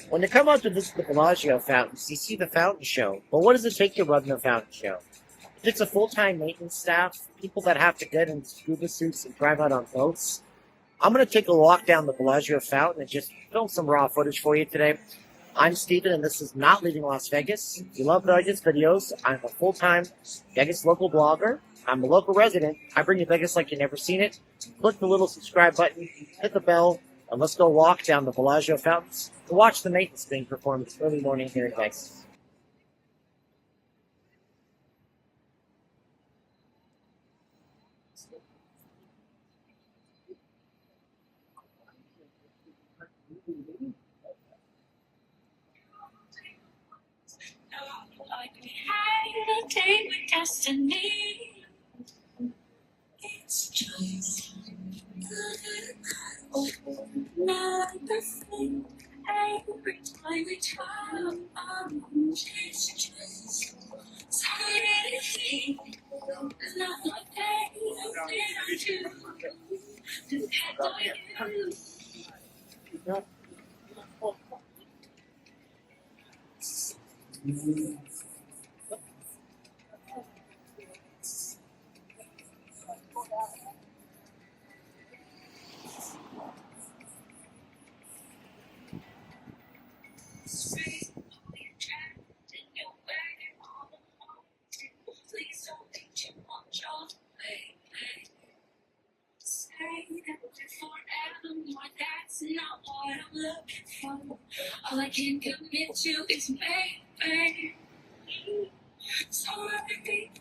When you come out to visit the Bellagio fountains, you see the fountain show. But what does it take to run the fountain show? It takes a full-time maintenance staff, people that have to get in scuba suits and drive out on boats. I'm going to take a walk down the Bellagio fountain and just film some raw footage for you today. I'm Steven, and this is Not Leaving Las Vegas. If you love Vegas videos, I'm a full-time Vegas local blogger. I'm a local resident. I bring you Vegas like you've never seen it. Click the little subscribe button, hit the bell, and let's go walk down the Bellagio fountains to watch the maintenance being performed this early morning here in Vegas. Like we had a date with destiny. It's just not the thing. Every time we try, it's just something. Not like they do. Depend on you. Please don't think too much of me. Say that we're forevermore. That's not what I'm looking for. All I can commit to is baby. Sorry,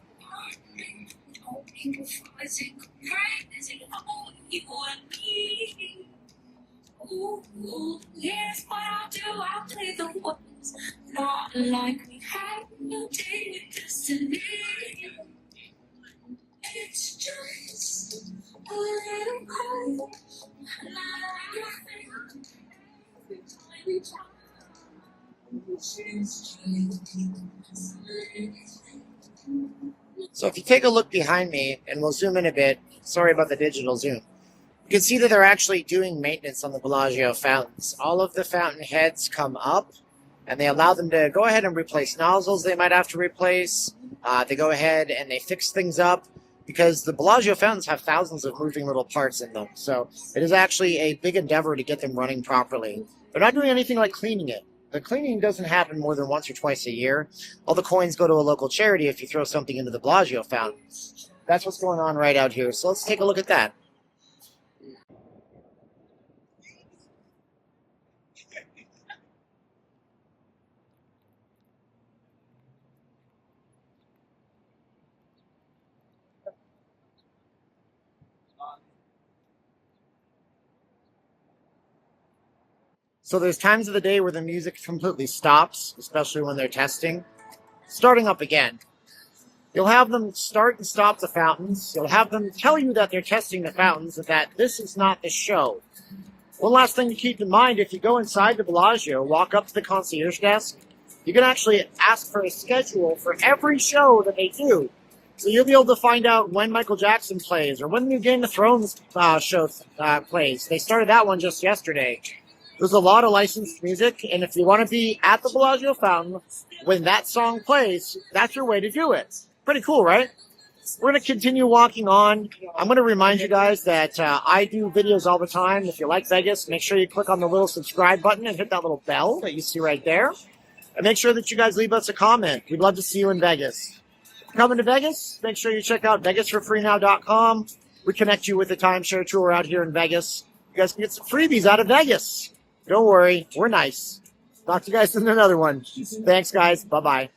don't think before I take a break. Is it all you and me? Ooh, yes, what I'll do, I'll play the ones. Not like we had no day with destiny. It's just a little cold. So if you take a look behind me, and we'll zoom in a bit, sorry about the digital zoom, you can see that they're actually doing maintenance on the Bellagio fountains. All of the fountain heads come up, and they allow them to go ahead and replace nozzles they might have to replace. They go ahead and they fix things up, because the Bellagio fountains have thousands of moving little parts in them. So it is actually a big endeavor to get them running properly. They're not doing anything like cleaning it. The cleaning doesn't happen more than once or twice a year. All the coins go to a local charity if you throw something into the Bellagio fountain. That's what's going on right out here. So let's take a look at that. So there's times of the day where the music completely stops, especially when they're testing. Starting up again. You'll have them start and stop the fountains. You'll have them tell you that they're testing the fountains and that this is not the show. One last thing to keep in mind, if you go inside the Bellagio, walk up to the concierge desk, you can actually ask for a schedule for every show that they do. So you'll be able to find out when Michael Jackson plays or when the new Game of Thrones show plays. They started that one just yesterday. There's a lot of licensed music, and if you want to be at the Bellagio fountain when that song plays, that's your way to do it. Pretty cool, right? We're going to continue walking on. I'm going to remind you guys that I do videos all the time. If you like Vegas, make sure you click on the little subscribe button and hit that little bell that you see right there. And make sure that you guys leave us a comment. We'd love to see you in Vegas. Coming to Vegas, make sure you check out VegasForFreeNow.com. We connect you with a timeshare tour out here in Vegas. You guys can get some freebies out of Vegas. Don't worry, we're nice. Talk to you guys in another one. Thanks, guys. Bye-bye.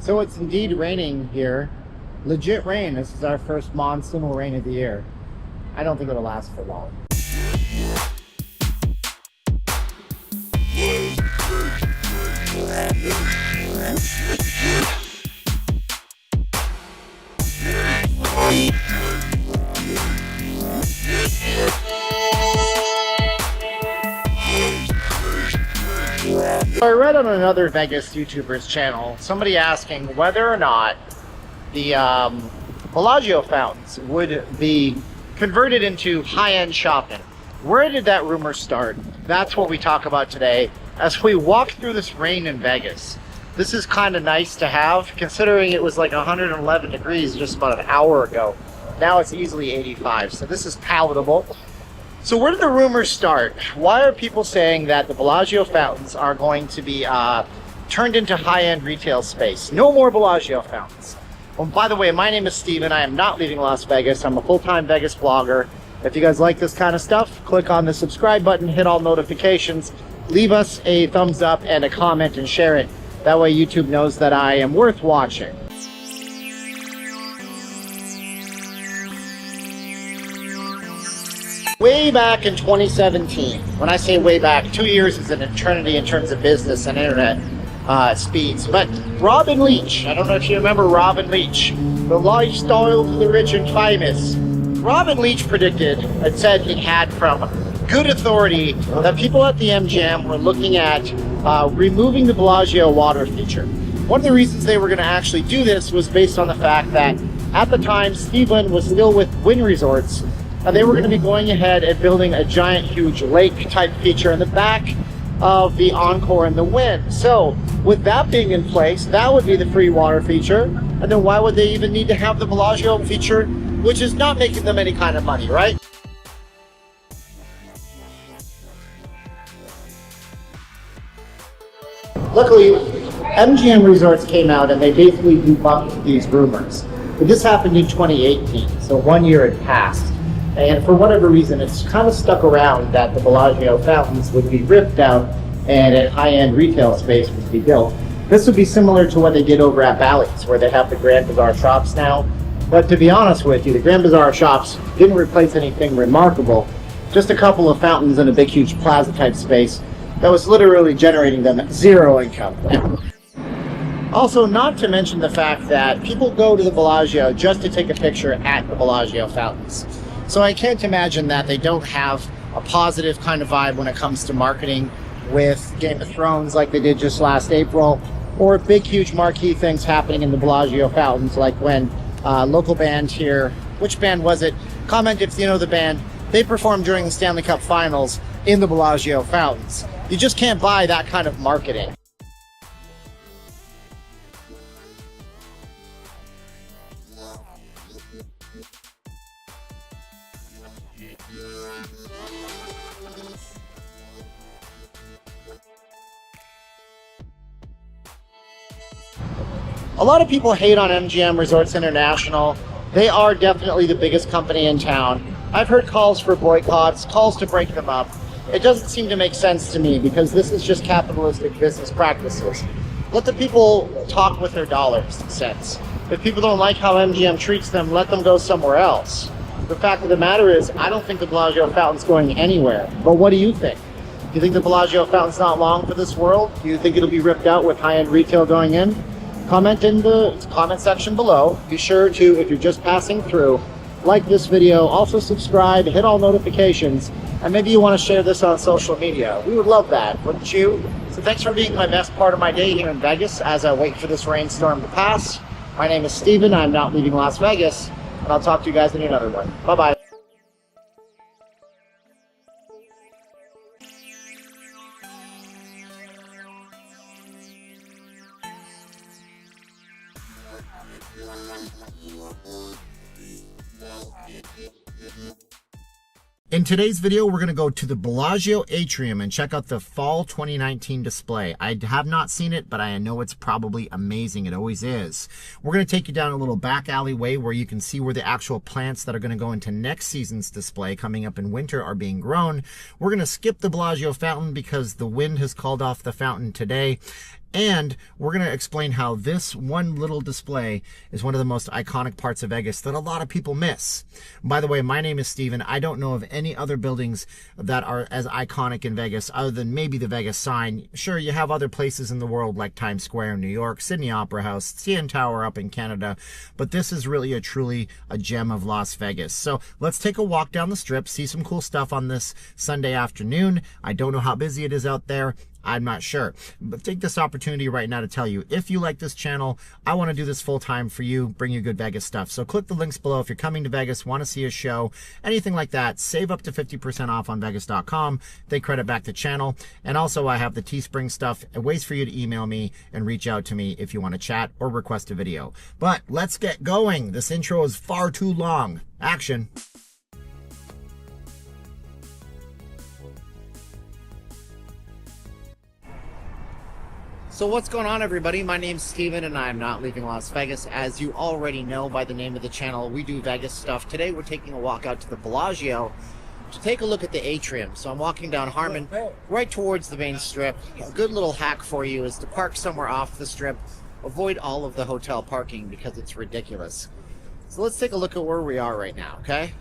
So it's indeed raining here. Legit rain. This is our first monsoonal rain of the year. I don't think it'll last for long. I read on another Vegas YouTuber's channel, somebody asking whether or not the Bellagio fountains would be converted into high-end shopping. Where did that rumor start? That's what we talk about today as we walk through this rain in Vegas. This is kind of nice to have, considering it was like 111 degrees just about an hour ago. Now it's easily 85, so this is palatable. So where did the rumors start? Why are people saying that the Bellagio fountains are going to be turned into high-end retail space? No more Bellagio fountains. Well, by the way, my name is Steven. I am not leaving Las Vegas. I'm a full-time Vegas vlogger. If you guys like this kind of stuff, click on the subscribe button, hit all notifications, leave us a thumbs up and a comment and share it. That way YouTube knows that I am worth watching. Way back in 2017, when I say way back, 2 years is an eternity in terms of business and internet speeds. But Robin Leach, I don't know if you remember Robin Leach, the lifestyle of the rich and famous. Robin Leach predicted and said he had from good authority that people at the MGM were looking at removing the Bellagio water feature. One of the reasons they were going to actually do this was based on the fact that at the time Stephen was still with Wynn Resorts. They were going to be going ahead and building a giant, huge lake type feature in the back of the Encore and the Wynn. So with that being in place, that would be the free water feature. And then why would they even need to have the Bellagio feature, which is not making them any kind of money, right? Luckily, MGM Resorts came out and they basically debunked these rumors. But this happened in 2018, so 1 year had passed. And for whatever reason, it's kind of stuck around that the Bellagio fountains would be ripped out and a high-end retail space would be built. This would be similar to what they did over at Bally's, where they have the Grand Bazaar shops now. But to be honest with you, the Grand Bazaar shops didn't replace anything remarkable, just a couple of fountains in a big, huge plaza-type space that was literally generating them zero income. Also, not to mention the fact that people go to the Bellagio just to take a picture at the Bellagio fountains. So I can't imagine that they don't have a positive kind of vibe when it comes to marketing with Game of Thrones like they did just last April, or big, huge marquee things happening in the Bellagio fountains, like when local band here, which band was it? Comment if you know the band. They performed during the Stanley Cup Finals in the Bellagio fountains. You just can't buy that kind of marketing. A lot of people hate on MGM Resorts International. They are definitely the biggest company in town. I've heard calls for boycotts, calls to break them up. It doesn't seem to make sense to me because this is just capitalistic business practices. Let the people talk with their dollars and cents. If people don't like how MGM treats them, let them go somewhere else. The fact of the matter is, I don't think the Bellagio fountain's going anywhere. But what do you think? Do you think the Bellagio fountain's not long for this world? Do you think it'll be ripped out with high-end retail going in? Comment in the comment section below. Be sure to, if you're just passing through, like this video, also subscribe, hit all notifications, and maybe you want to share this on social media. We would love that, wouldn't you? So thanks for being my best part of my day here in Vegas as I wait for this rainstorm to pass. My name is Steven. I'm not leaving Las Vegas, and I'll talk to you guys in another one. Bye-bye. In today's video, we're going to go to the Bellagio Atrium and check out the Fall 2019 display. I have not seen it, but I know it's probably amazing. It always is. We're going to take you down a little back alleyway where you can see where the actual plants that are going to go into next season's display coming up in winter are being grown. We're going to skip the Bellagio fountain because the wind has called off the fountain today. And we're going to explain how this one little display is one of the most iconic parts of Vegas that a lot of people miss. By the way, my name is Steven. I don't know of any other buildings that are as iconic in Vegas other than maybe the Vegas sign. Sure, you have other places in the world like Times Square in New York, Sydney Opera House, CN Tower up in Canada, but this is really truly a gem of Las Vegas. So let's take a walk down the strip, see some cool stuff on this Sunday afternoon. I don't know how busy it is out there. I'm not sure, but take this opportunity right now to tell you, if you like this channel, I want to do this full time for you, bring you good Vegas stuff. So click the links below if you're coming to Vegas, want to see a show, anything like that. Save up to 50% off on Vegas.com. They credit back the channel. And also I have the Teespring stuff, ways for you to email me and reach out to me if you want to chat or request a video. But let's get going. This intro is far too long. Action. So what's going on, everybody? My name's Steven and I'm not leaving Las Vegas. As you already know by the name of the channel, we do Vegas stuff. Today we're taking a walk out to the Bellagio to take a look at the atrium. So I'm walking down Harmon right towards the main strip. A good little hack for you is to park somewhere off the strip. Avoid all of the hotel parking because it's ridiculous. So let's take a look at where we are right now, okay?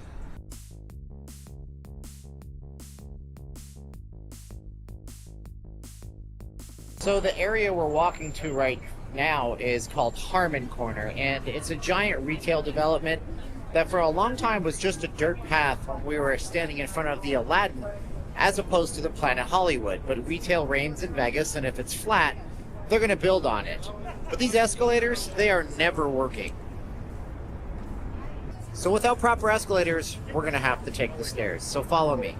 So the area we're walking to right now is called Harmon Corner, and it's a giant retail development that for a long time was just a dirt path when we were standing in front of the Aladdin, as opposed to the Planet Hollywood. But retail reigns in Vegas, and if it's flat, they're going to build on it. But these escalators, they are never working. So without proper escalators, we're going to have to take the stairs. So follow me.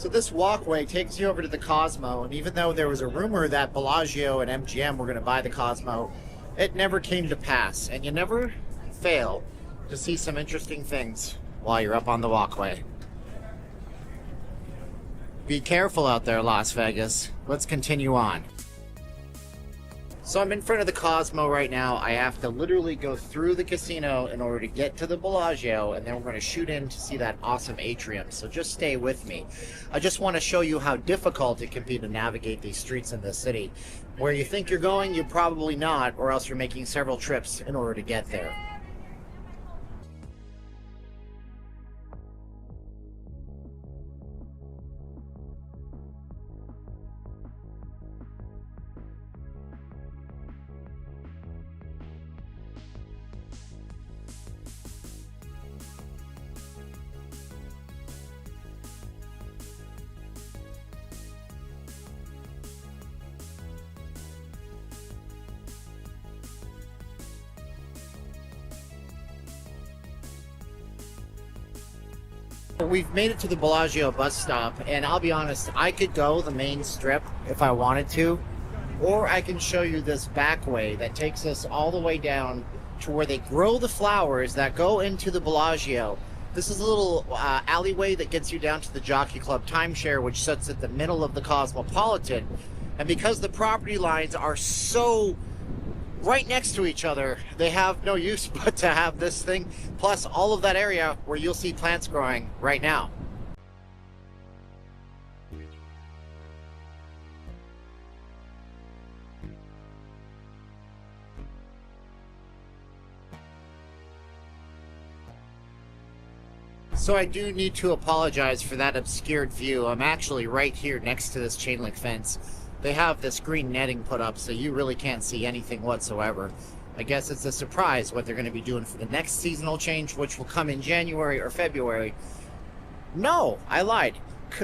So this walkway takes you over to the Cosmo, and even though there was a rumor that Bellagio and MGM were going to buy the Cosmo, it never came to pass, and you never fail to see some interesting things while you're up on the walkway. Be careful out there, Las Vegas. Let's continue on. So I'm in front of the Cosmo right now. I have to literally go through the casino in order to get to the Bellagio, and then we're going to shoot in to see that awesome atrium. So just stay with me. I just want to show you how difficult it can be to navigate these streets in this city. Where you think you're going, you're probably not, or else you're making several trips in order to get there. We've made it to the Bellagio bus stop, and I'll be honest, I could go the main strip if I wanted to, or I can show you this back way that takes us all the way down to where they grow the flowers that go into the Bellagio. This is a little alleyway that gets you down to the Jockey Club timeshare, which sits at the middle of the Cosmopolitan. And because the property lines are so right next to each other, they have no use but to have this thing, plus all of that area where you'll see plants growing right now. So I do need to apologize for that obscured view. I'm actually right here next to this chain link fence. They have this green netting put up, so you really can't see anything whatsoever. I guess it's a surprise what they're going to be doing for the next seasonal change, which will come in January or February. No, I lied.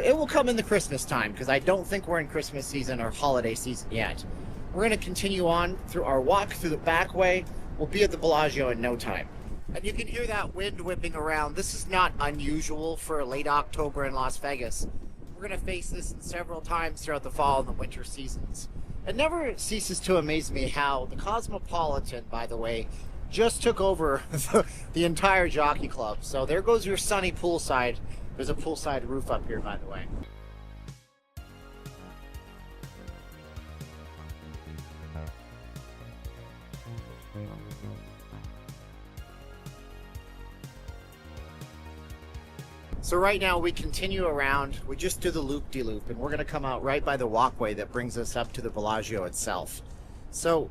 It will come in the Christmas time, because I don't think we're in Christmas season or holiday season yet. We're going to continue on through our walk through the back way. We'll be at the Bellagio in no time. And you can hear that wind whipping around. This is not unusual for late October in Las Vegas. We're going to face this several times throughout the fall and the winter seasons. It never ceases to amaze me how the Cosmopolitan, by the way, just took over the entire Jockey Club. So there goes your sunny poolside. There's a poolside roof up here, by the way. So right now we continue around, we just do the loop-de-loop, and we're going to come out right by the walkway that brings us up to the Bellagio itself. So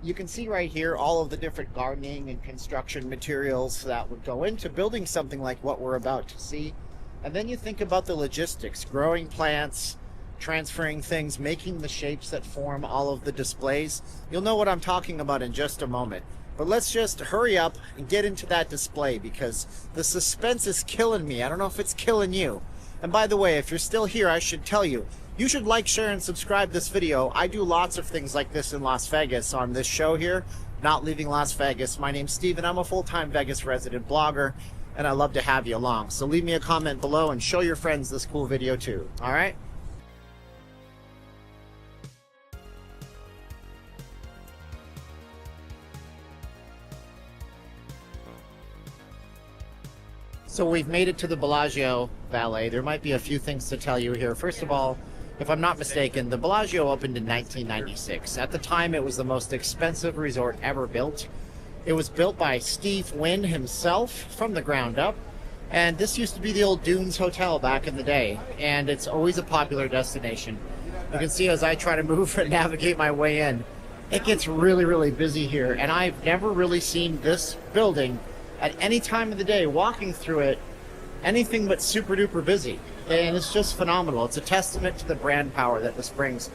you can see right here all of the different gardening and construction materials that would go into building something like what we're about to see. And then you think about the logistics, growing plants, transferring things, making the shapes that form all of the displays. You'll know what I'm talking about in just a moment. But let's just hurry up and get into that display, because the suspense is killing me. I don't know if it's killing you. And by the way, if you're still here, I should tell you, you should like, share, and subscribe this video. I do lots of things like this in Las Vegas on this show here, Not Leaving Las Vegas. My name's Steve, and I'm a full-time Vegas resident blogger, and I love to have you along. So leave me a comment below and show your friends this cool video too, all right? So we've made it to the Bellagio Ballet. There might be a few things to tell you here. First of all, if I'm not mistaken, the Bellagio opened in 1996. At the time, it was the most expensive resort ever built. It was built by Steve Wynn himself from the ground up. And this used to be the old Dunes Hotel back in the day. And it's always a popular destination. You can see as I try to move and navigate my way in, it gets really, really busy here. And I've never really seen this building at any time of the day, walking through it, anything but super duper busy. And it's just phenomenal. It's a testament to the brand power that this brings.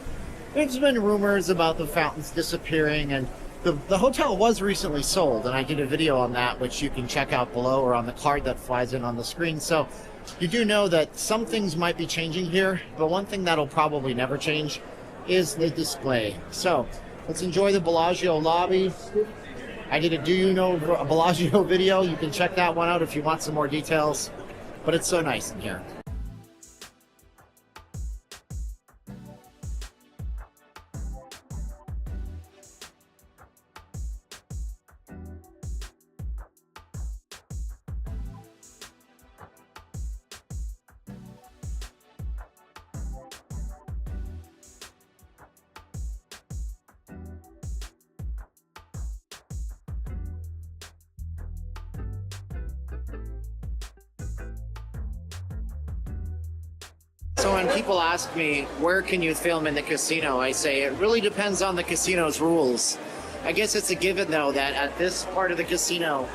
There's been rumors about the fountains disappearing, and the hotel was recently sold, and I did a video on that, which you can check out below or on the card that flies in on the screen. So you do know that some things might be changing here, but one thing that'll probably never change is the display. So let's enjoy the Bellagio lobby. I did a Do You Know a Bellagio video. You can check that one out if you want some more details. But it's so nice in here. So when people ask me, where can you film in the casino? I say, it really depends on the casino's rules. I guess it's a given, though, that at this part of the casino,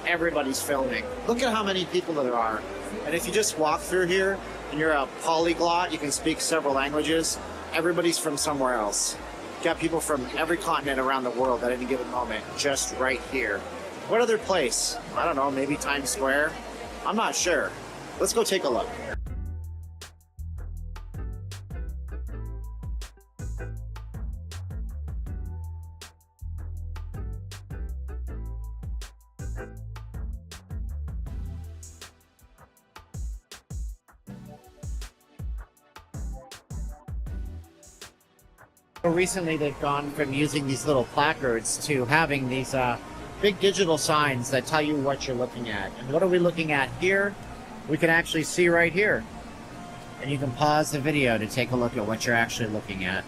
everybody's filming. Look at how many people there are. And if you just walk through here, and you're a polyglot, you can speak several languages, everybody's from somewhere else. You got people from every continent around the world at any given moment, just right here. What other place? I don't know, maybe Times Square? I'm not sure. Let's go take a look. Recently, they've gone from using these little placards to having these big digital signs that tell you what you're looking at. And what are we looking at here? We can actually see right here. And you can pause the video to take a look at what you're actually looking at.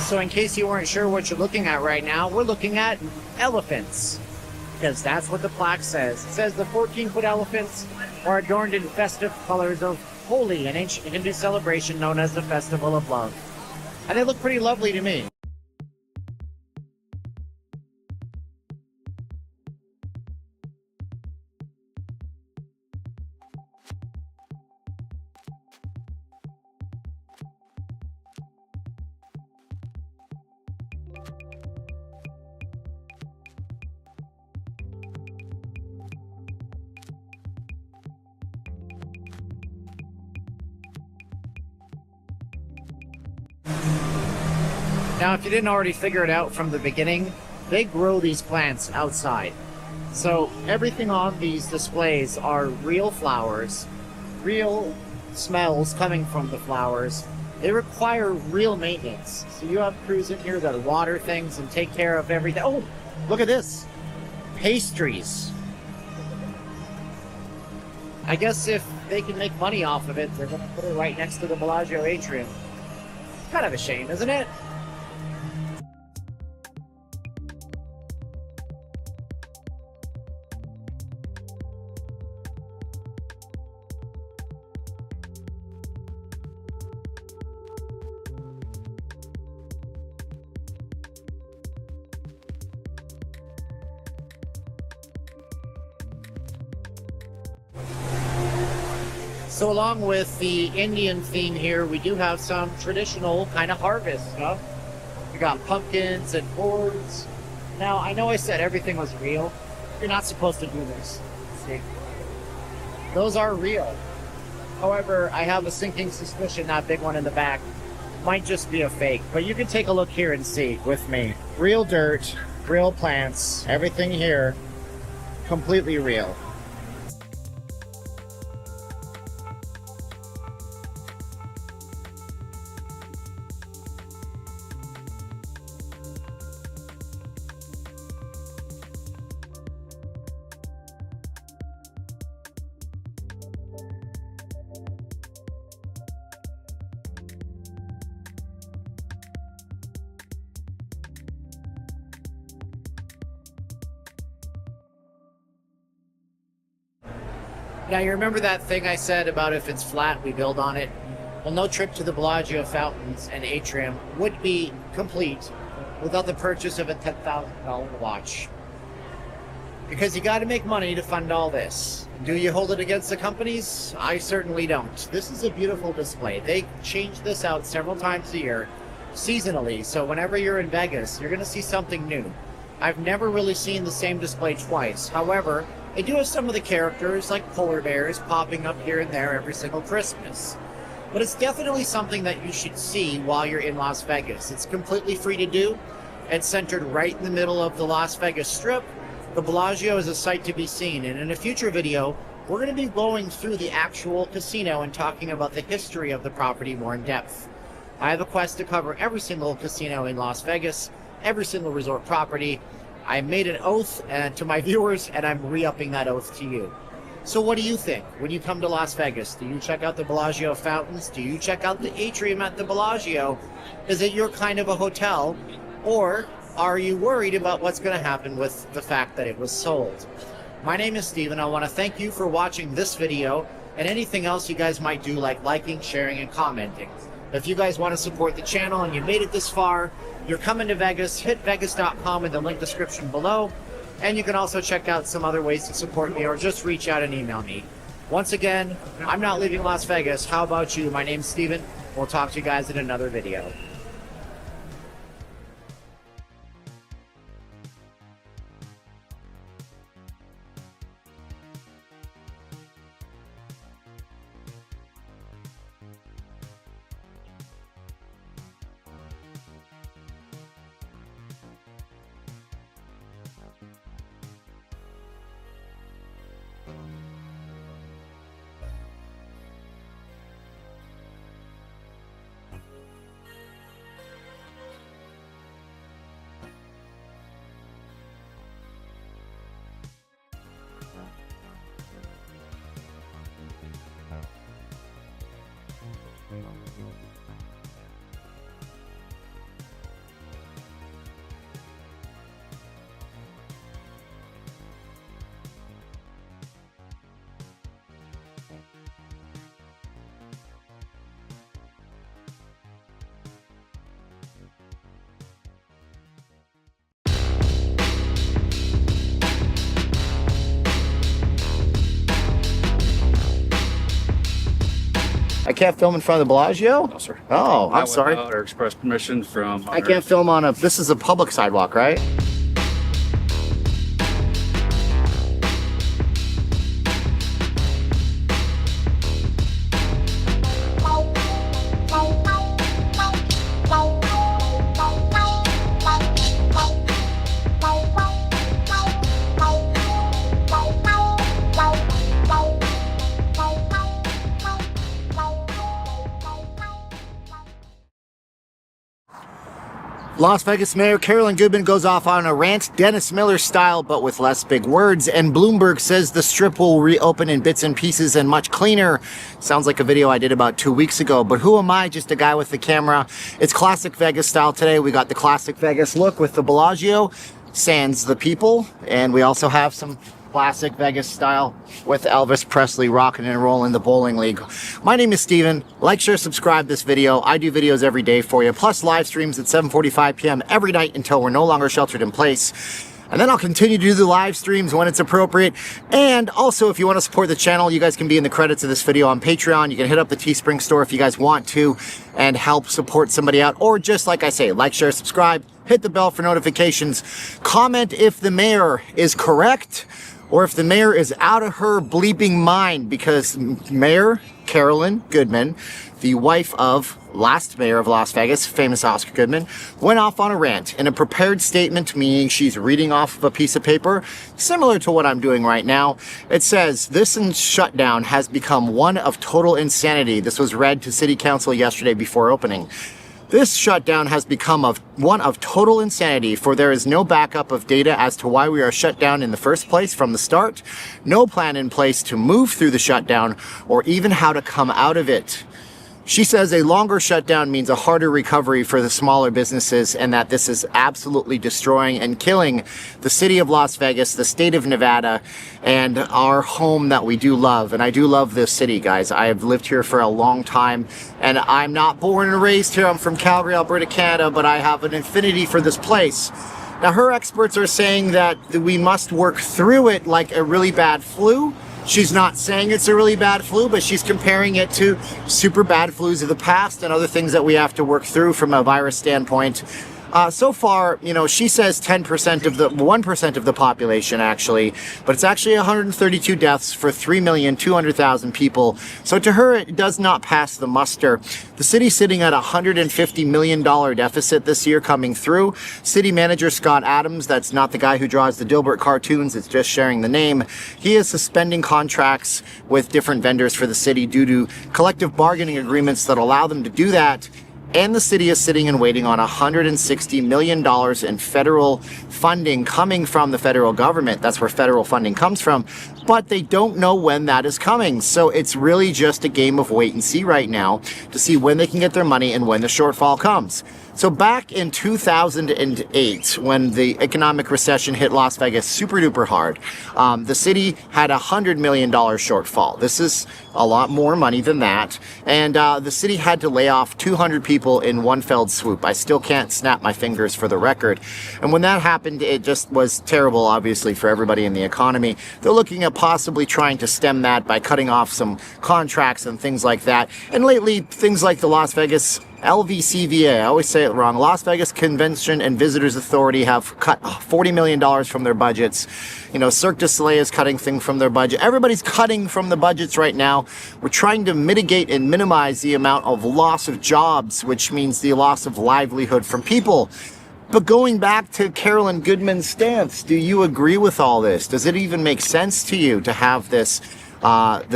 So in case you weren't sure what you're looking at right now, we're looking at elephants. Because that's what the plaque says. It says the 14-foot elephants are adorned in festive colors of holy and ancient Hindu celebration known as the Festival of Love. And they look pretty lovely to me. Now, if you didn't already figure it out from the beginning, they grow these plants outside. So everything on these displays are real flowers, real smells coming from the flowers. They require real maintenance. So you have crews in here that water things and take care of everything. Oh, look at this. Pastries. I guess if they can make money off of it, they're going to put it right next to the Bellagio atrium. It's kind of a shame, isn't it? So along with the Indian theme here, we do have some traditional kind of harvest stuff. We got pumpkins and gourds. Now, I know I said everything was real. You're not supposed to do this. See? Those are real. However, I have a sinking suspicion that big one in the back might just be a fake. But you can take a look here and see with me. Real dirt, real plants, everything here, completely real. Now, you remember that thing I said about if it's flat, we build on it? Well, no trip to the Bellagio fountains and atrium would be complete without the purchase of a $10,000 watch. Because you got to make money to fund all this. Do you hold it against the companies? I certainly don't. This is a beautiful display. They change this out several times a year, seasonally, so whenever you're in Vegas, you're going to see something new. I've never really seen the same display twice. However, they do have some of the characters, like polar bears, popping up here and there every single Christmas. but it's definitely something that you should see while you're in Las Vegas. It's completely free to do. It's centered right in the middle of the Las Vegas Strip. The Bellagio is a sight to be seen, and in a future video, we're going to be going through the actual casino and talking about the history of the property more in depth. I have a quest to cover every single casino in Las Vegas, every single resort property. I made an oath to my viewers, and I'm re-upping that oath to you. So what do you think when you come to Las Vegas? Do you check out the Bellagio fountains? Do you check out the atrium at the Bellagio? Is it your kind of a hotel? Or are you worried about what's going to happen with the fact that it was sold? My name is Steven. I want to thank you for watching this video and anything else you guys might do, like liking, sharing, and commenting. If you guys want to support the channel and you made it this far, you're coming to Vegas, hit vegas.com in the link description below. And you can also check out some other ways to support me or just reach out and email me. Once again, I'm not leaving Las Vegas. How about you? My name's Steven. We'll talk to you guys in another video. I can't film in front of the Bellagio? No, sir. Oh, I'm sorry. Or express permission from. I can't film on this is a public sidewalk, right? Las Vegas Mayor Carolyn Goodman goes off on a rant, Dennis Miller style, but with less big words. And Bloomberg says the strip will reopen in bits and pieces and much cleaner. Sounds like a video I did about 2 weeks ago, but who am I? Just a guy with the camera. It's classic Vegas style today. We got the classic Vegas look with the Bellagio, sans the people, and we also have some classic Vegas style with Elvis Presley rocking and rolling the bowling league. My name is Steven. Like, share, subscribe this video. I do videos every day for you, plus live streams at 7:45 p.m. every night until we're no longer sheltered in place. And then I'll continue to do the live streams when it's appropriate. And also, if you want to support the channel, you guys can be in the credits of this video on Patreon. You can hit up the Teespring store if you guys want to and help support somebody out. Or just like I say, like, share, subscribe, hit the bell for notifications. Comment if the mayor is correct or if the mayor is out of her bleeping mind, because Mayor Carolyn Goodman, the wife of last mayor of Las Vegas, famous Oscar Goodman, went off on a rant in a prepared statement, meaning she's reading off of a piece of paper, similar to what I'm doing right now. It says, "This shutdown has become one of total insanity." This was read to City Council yesterday before opening. "This shutdown has become one of total insanity, for there is no backup of data as to why we are shut down in the first place from the start, no plan in place to move through the shutdown, or even how to come out of it." She says a longer shutdown means a harder recovery for the smaller businesses, and that this is absolutely destroying and killing the city of Las Vegas, the state of Nevada, and our home that we do love. And I do love this city, guys. I have lived here for a long time, and I'm not born and raised here. I'm from Calgary, Alberta, Canada, but I have an affinity for this place. Now, her experts are saying that we must work through it like a really bad flu. She's not saying it's a really bad flu, but she's comparing it to super bad flus of the past and other things that we have to work through from a virus standpoint. So far, you know, she says 1% of the population actually, but it's actually 132 deaths for 3,200,000 people. So to her, it does not pass the muster. The city's sitting at a $150 million deficit this year coming through. City manager Scott Adams, that's not the guy who draws the Dilbert cartoons, it's just sharing the name. He is suspending contracts with different vendors for the city due to collective bargaining agreements that allow them to do that. And the city is sitting and waiting on $160 million in federal funding coming from the federal government. That's where federal funding comes from. But they don't know when that is coming. So it's really just a game of wait and see right now to see when they can get their money and when the shortfall comes. So back in 2008, when the economic recession hit Las Vegas super duper hard, the city had a $100 million shortfall. This is a lot more money than that. And the city had to lay off 200 people in one fell swoop. I still can't snap my fingers for the record. And when that happened, it just was terrible, obviously, for everybody in the economy. They're looking at possibly trying to stem that by cutting off some contracts and things like that. And lately, things like the Las Vegas LVCVA, I always say it wrong, Las Vegas Convention and Visitors Authority have cut $40 million from their budgets. You know, Cirque du Soleil is cutting things from their budget. Everybody's cutting from the budgets right now. We're trying to mitigate and minimize the amount of loss of jobs, which means the loss of livelihood from people. But going back to Carolyn Goodman's stance, do you agree with all this? Does it even make sense to you to have this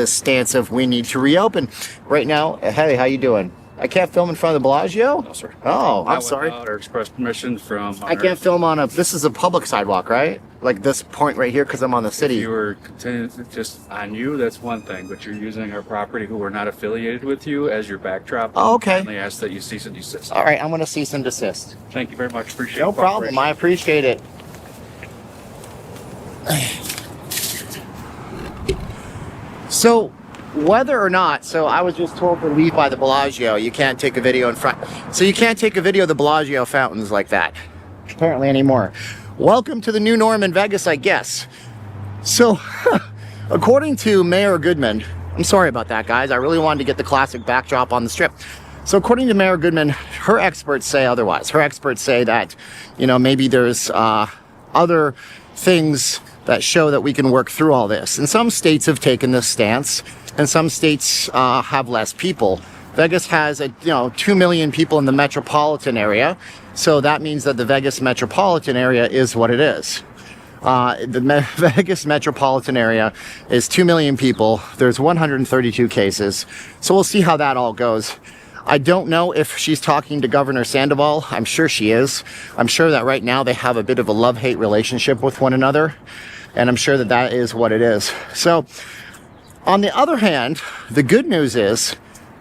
stance of we need to reopen? Right now, hey, how you doing? I can't film in front of the Bellagio? No, sir. Oh, I'm sorry. Or express permission from. I can't film on this is a public sidewalk, right? Like this point right here, because I'm on the city. If you were continuing just on you, that's one thing, but you're using our property who are not affiliated with you as your backdrop. Oh, okay. I only ask that you cease and desist. All right, I'm going to cease and desist. Thank you very much. Appreciate it. No problem. I appreciate it. So, whether or not, so I was just told to leave by the Bellagio. You can't take a video in front. So you can't take a video of the Bellagio fountains like that, apparently anymore. Welcome to the new norm in Vegas, I guess. So, according to Mayor Goodman, I'm sorry about that, guys. I really wanted to get the classic backdrop on the strip. So according to Mayor Goodman, her experts say otherwise. Her experts say that, you know, maybe there's other things that show that we can work through all this. And some states have taken this stance, and some states have less people. Vegas has 2 million people in the metropolitan area, so that means that the Vegas metropolitan area is what it is. The Vegas metropolitan area is 2 million people. There's 132 cases, so we'll see how that all goes. I don't know if she's talking to Governor Sandoval. I'm sure she is. I'm sure that right now they have a bit of a love-hate relationship with one another, and I'm sure that that is what it is. So, on the other hand, the good news is,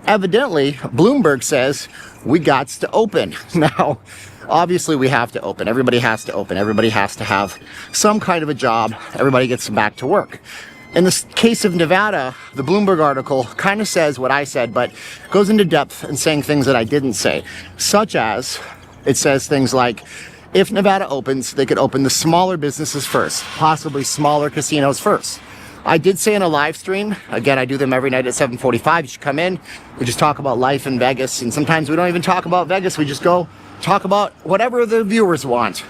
evidently, Bloomberg says we got to open. Now, obviously we have to open. Everybody has to open. Everybody has to have some kind of a job. Everybody gets back to work. In the case of Nevada, the Bloomberg article kind of says what I said, but goes into depth in saying things that I didn't say, such as it says things like, if Nevada opens, they could open the smaller businesses first, possibly smaller casinos first. I did say in a live stream, again, I do them every night at 7:45, you should come in, we just talk about life in Vegas, and sometimes we don't even talk about Vegas, we just go talk about whatever the viewers want.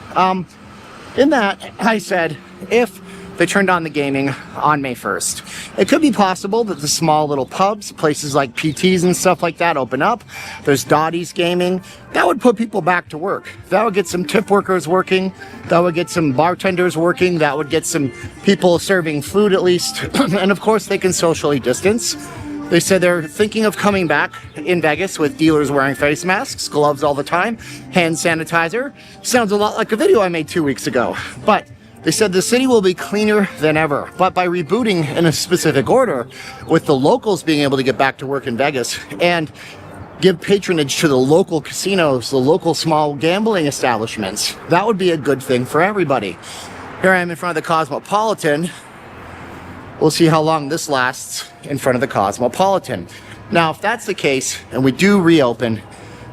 In that, I said, if they turned on the gaming on May 1st. It could be possible that the small little pubs, places like PTs and stuff like that open up. There's Dottie's Gaming. That would put people back to work. That would get some tip workers working. That would get some bartenders working. That would get some people serving food at least. And of course they can socially distance. They said they're thinking of coming back in Vegas with dealers wearing face masks, gloves all the time, hand sanitizer. Sounds a lot like a video I made 2 weeks ago. But they said the city will be cleaner than ever, but by rebooting in a specific order, with the locals being able to get back to work in Vegas and give patronage to the local casinos, the local small gambling establishments, that would be a good thing for everybody. Here I am in front of the Cosmopolitan. We'll see how long this lasts in front of the Cosmopolitan. Now, if that's the case, and we do reopen,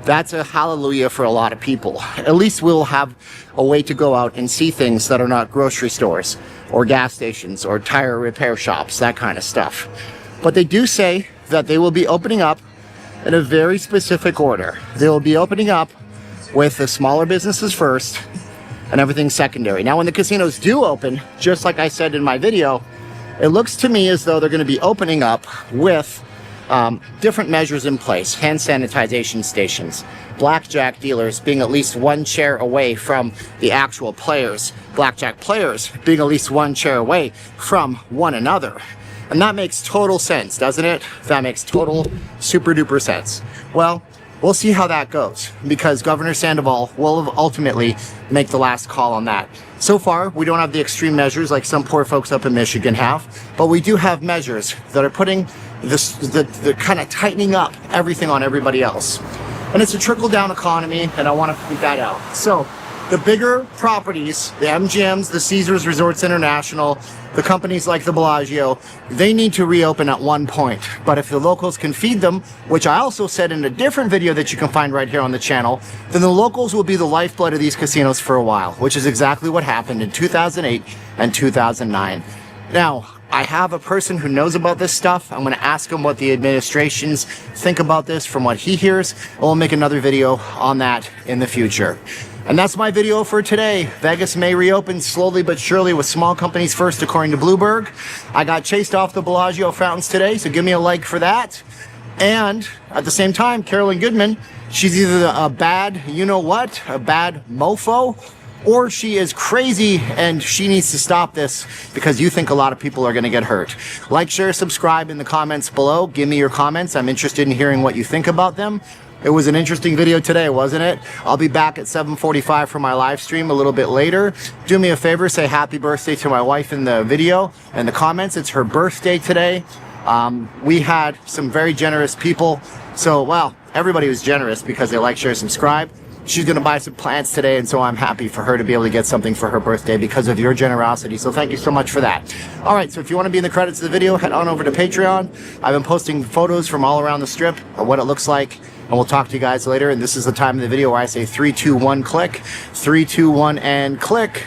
that's a hallelujah for a lot of people. At least we'll have a way to go out and see things that are not grocery stores or gas stations or tire repair shops, that kind of stuff. But they do say that they will be opening up in a very specific order. They will be opening up with the smaller businesses first and everything secondary. Now, when the casinos do open, just like I said in my video, it looks to me as though they're going to be opening up with different measures in place. Hand sanitization stations, blackjack dealers being at least one chair away from the actual players, blackjack players being at least one chair away from one another. And that makes total sense, doesn't it? That makes total super duper sense. Well, we'll see how that goes, because Governor Sandoval will ultimately make the last call on that. So far, we don't have the extreme measures like some poor folks up in Michigan have, but we do have measures that are putting the kind of tightening up everything on everybody else. And it's a trickle-down economy, and I want to point that out. So the bigger properties, the MGMs, the Caesars Resorts International, the companies like the Bellagio, they need to reopen at one point. But if the locals can feed them, which I also said in a different video that you can find right here on the channel, then the locals will be the lifeblood of these casinos for a while, which is exactly what happened in 2008 and 2009. Now, I have a person who knows about this stuff. I'm going to ask him what the administrations think about this from what he hears, and we'll make another video on that in the future. And that's my video for today. Vegas may reopen slowly but surely with small companies first, according to Bloomberg. I got chased off the Bellagio fountains today, so give me a like for that. And at the same time, Carolyn Goodman, she's either a bad you-know-what, a bad mofo, or she is crazy and she needs to stop this because you think a lot of people are going to get hurt. Like, share, subscribe in the comments below. Give me your comments. I'm interested in hearing what you think about them. It was an interesting video today, wasn't it? I'll be back at 7:45 for my live stream a little bit later. Do me a favor, say happy birthday to my wife in the video and the comments. It's her birthday today. We had some very generous people. So, well, everybody was generous because they like, share, subscribe. She's going to buy some plants today, and so I'm happy for her to be able to get something for her birthday because of your generosity. So thank you so much for that. All right, so if you want to be in the credits of the video, head on over to Patreon. I've been posting photos from all around the strip of what it looks like, and we'll talk to you guys later. And this is the time of the video where I say 3, 2, 1, click. 3, 2, 1, and click.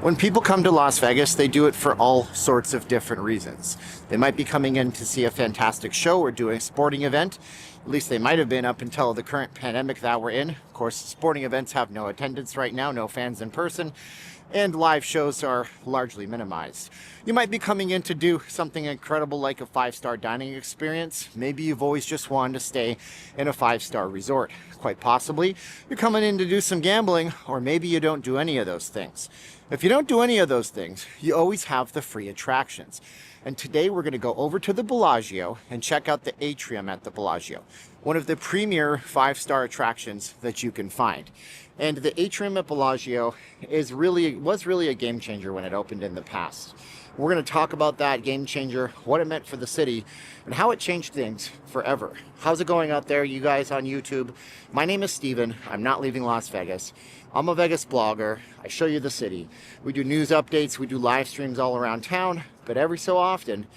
When people come to Las Vegas, they do it for all sorts of different reasons. They might be coming in to see a fantastic show or do a sporting event. At least they might have been up until the current pandemic that we're in. Of course, sporting events have no attendance right now, no fans in person, and live shows are largely minimized. You might be coming in to do something incredible like a 5-star dining experience. Maybe you've always just wanted to stay in a 5-star resort. Quite possibly, you're coming in to do some gambling, or maybe you don't do any of those things. If you don't do any of those things, you always have the free attractions. And today we're going to go over to the Bellagio and check out the atrium at the Bellagio, one of the premier 5-star attractions that you can find. And the atrium at Bellagio was really a game changer when it opened in the past. We're going to talk about that game changer, what it meant for the city, and how it changed things forever. How's it going out there, you guys on YouTube? My name is Steven. I'm not leaving Las Vegas. I'm a Vegas blogger. I show you the city. We do news updates, we do live streams all around town, but every so often,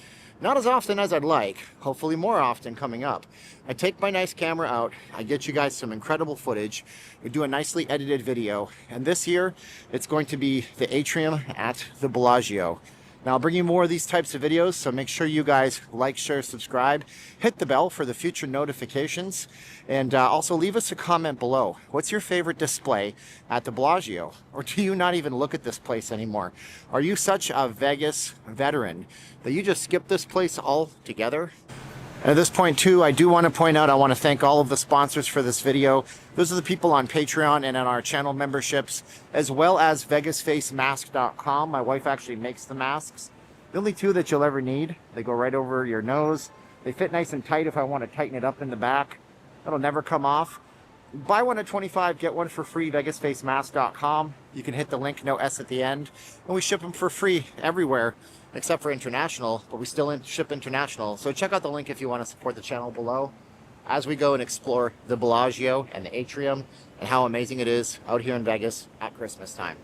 not as often as I'd like, hopefully more often coming up, I take my nice camera out, I get you guys some incredible footage, we do a nicely edited video, and this year it's going to be the atrium at the Bellagio. Now I'll bring you more of these types of videos, so make sure you guys like, share, subscribe, hit the bell for the future notifications, and also leave us a comment below. What's your favorite display at the Bellagio? Or do you not even look at this place anymore? Are you such a Vegas veteran that you just skip this place altogether? And at this point too, I do want to point out, I want to thank all of the sponsors for this video. Those are the people on Patreon and on our channel memberships, as well as VegasFaceMask.com. My wife actually makes the masks. The only two that you'll ever need. They go right over your nose. They fit nice and tight if I want to tighten it up in the back. That'll never come off. Buy one at $25, get one for free, VegasFaceMask.com. You can hit the link, no S at the end. And we ship them for free everywhere, except for international, but we still ship international. So check out the link if you want to support the channel below as we go and explore the Bellagio and the atrium and how amazing it is out here in Vegas at Christmas time.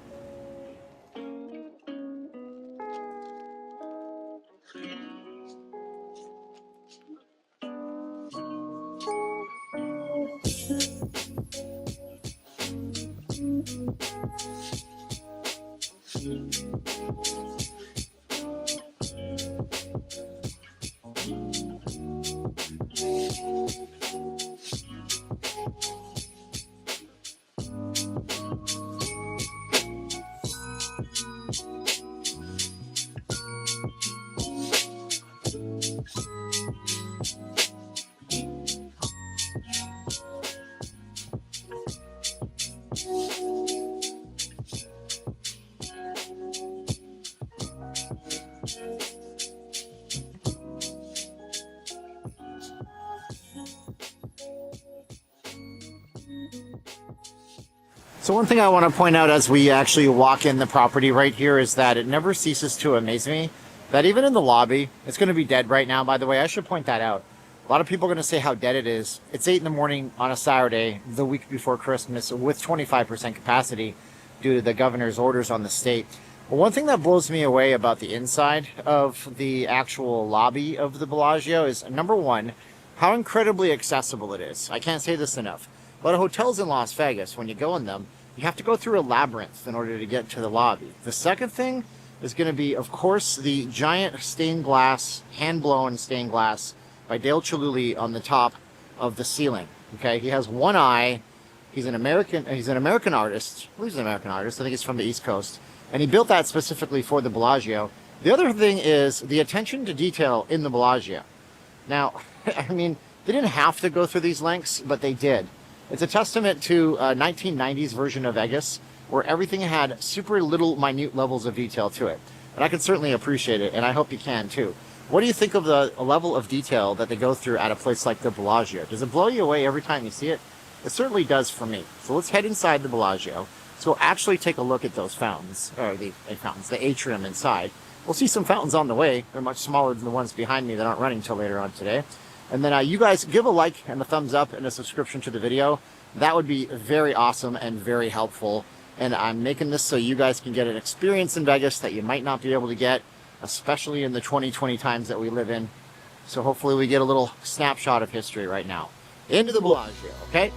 So one thing I want to point out as we actually walk in the property right here is that it never ceases to amaze me that even in the lobby, it's going to be dead right now, by the way. I should point that out. A lot of people are going to say how dead it is. It's 8 in the morning on a Saturday, the week before Christmas, with 25% capacity due to the governor's orders on the state. But one thing that blows me away about the inside of the actual lobby of the Bellagio is, number one, how incredibly accessible it is. I can't say this enough. A lot of hotels in Las Vegas, when you go in them, you have to go through a labyrinth in order to get to the lobby. The second thing is going to be, of course, the giant stained glass, hand-blown stained glass by Dale Chihuly on the top of the ceiling. Okay, he has one eye. He's an American artist. I believe he's an American artist. I think he's from the East Coast. And he built that specifically for the Bellagio. The other thing is the attention to detail in the Bellagio. Now, I mean, they didn't have to go through these lengths, but they did. It's a testament to a 1990s version of Vegas, where everything had super little minute levels of detail to it. And I can certainly appreciate it, and I hope you can too. What do you think of the level of detail that they go through at a place like the Bellagio? Does it blow you away every time you see it? It certainly does for me. So let's head inside the Bellagio. So we'll actually take a look at those fountains, or the atrium inside. We'll see some fountains on the way. They're much smaller than the ones behind me that aren't running till later on today. And then you guys give a like and a thumbs up and a subscription to the video. That would be very awesome and very helpful. And I'm making this so you guys can get an experience in Vegas that you might not be able to get, especially in the 2020 times that we live in. So hopefully we get a little snapshot of history right now. Into the Bellagio, okay?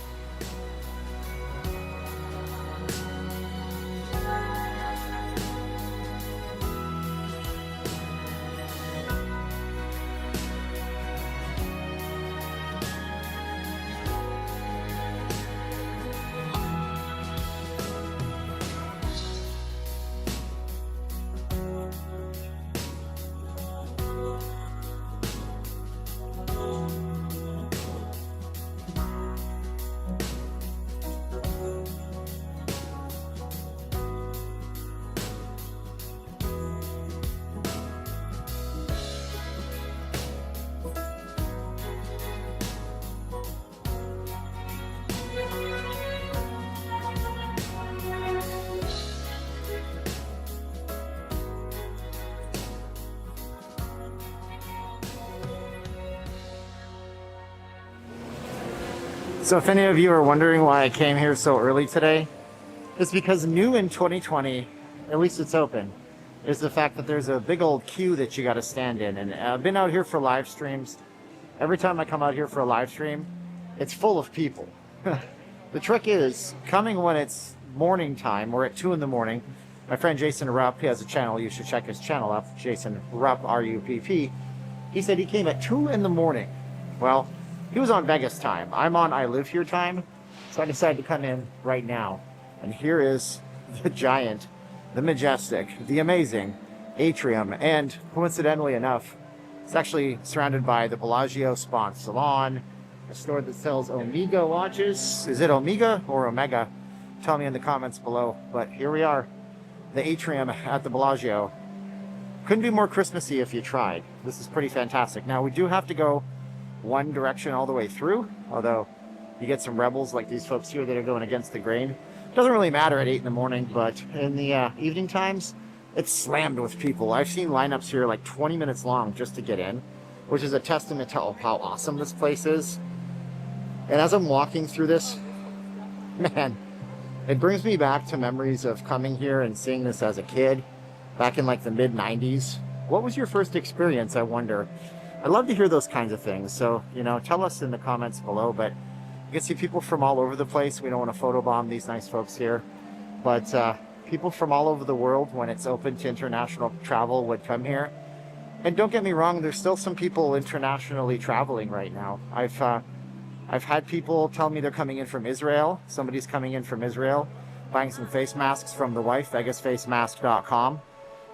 So if any of you are wondering why I came here so early today, it's because new in 2020, at least it's open, is the fact that there's a big old queue that you got to stand in. And I've been out here for live streams. Every time I come out here for a live stream, it's full of people. The trick is coming when it's morning time or at 2 in the morning. My friend Jason Rupp, he has a channel. You should check his channel out. Jason Rupp, R-U-P-P. He said he came at 2 in the morning. Well, he was on Vegas time. I'm on I Live Here time. So I decided to come in right now. And here is the giant, the majestic, the amazing atrium. And coincidentally enough, it's actually surrounded by the Bellagio Spa Salon, a store that sells Omega watches. Is it Omega or Omega? Tell me in the comments below. But here we are, the atrium at the Bellagio. Couldn't be more Christmassy if you tried. This is pretty fantastic. Now, we do have to go one direction all the way through, although you get some rebels like these folks here that are going against the grain. Doesn't really matter at 8 in the morning, but in the evening times, it's slammed with people. I've seen lineups here like 20 minutes long just to get in, which is a testament to how awesome this place is. And as I'm walking through this, man, it brings me back to memories of coming here and seeing this as a kid back in like the mid-90s. What was your first experience, I wonder? I'd love to hear those kinds of things. So, you know, tell us in the comments below. But you can see people from all over the place. We don't want to photobomb these nice folks here. But people from all over the world, when it's open to international travel, would come here. And don't get me wrong, there's still some people internationally traveling right now. I've had people tell me they're coming in from Israel. Somebody's coming in from Israel, buying some face masks from the wife, vegasfacemask.com.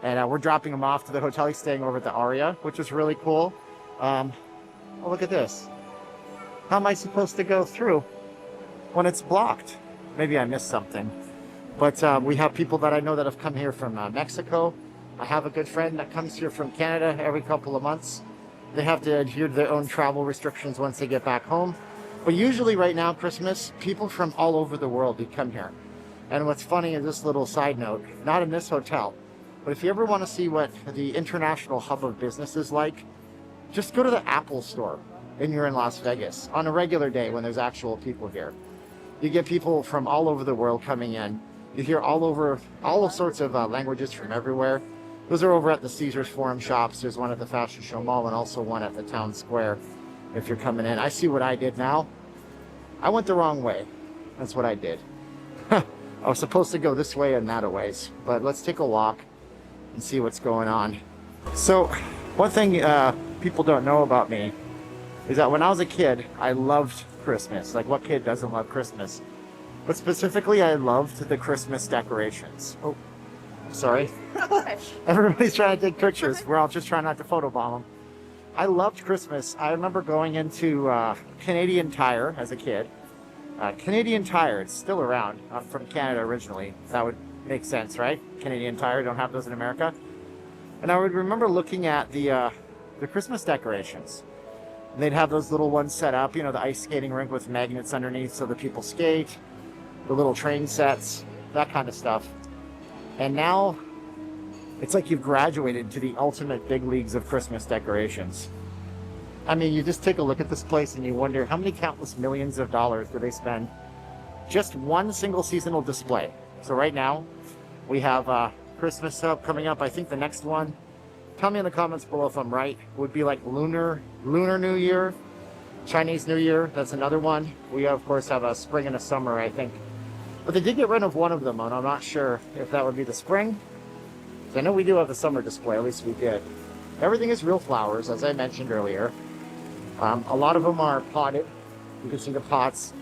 And we're dropping them off to the hotel he's staying over at the Aria, which is really cool. Oh, look at this. How am I supposed to go through when it's blocked? Maybe I missed something. But we have people that I know that have come here from Mexico. I have a good friend that comes here from Canada every couple of months. They have to adhere to their own travel restrictions once they get back home. But usually right now, Christmas, people from all over the world would come here. And what's funny is this little side note, not in this hotel, but if you ever want to see what the international hub of business is like, just go to the Apple store and you're in Las Vegas on a regular day when there's actual people here. You get people from all over the world coming in. You hear all sorts of languages from everywhere. Those are over at the Caesars Forum shops. There's one at the Fashion Show Mall and also one at the Town Square if you're coming in. I see what I did now. I went the wrong way. That's what I did. I was supposed to go this way and that a ways. But let's take a walk and see what's going on. So one thing people don't know about me is that when I was a kid, I loved Christmas. Like, what kid doesn't love Christmas? But specifically, I loved the Christmas decorations. Oh, sorry. Everybody's trying to take pictures. We're all just trying not to photobomb them. I loved Christmas. I remember going into Canadian Tire as a kid. Canadian Tire, it's still around. I'm from Canada originally. That would make sense, right? Canadian Tire, don't have those in America. And I would remember looking at the Christmas decorations. And they'd have those little ones set up, you know, the ice skating rink with magnets underneath so that people skate, the little train sets, that kind of stuff. And now it's like you've graduated to the ultimate big leagues of Christmas decorations. I mean, you just take a look at this place and you wonder how many countless millions of dollars do they spend just one single seasonal display. So right now we have Christmas coming up. I think the next one, tell me in the comments below if I'm right, would be like Lunar New Year, Chinese New Year. That's another one. We of course have a spring and a summer, I think. But they did get rid of one of them, and I'm not sure if that would be the spring. I know we do have the summer display, at least we did. Everything is real flowers, as I mentioned earlier. A lot of them are potted. You can see the pots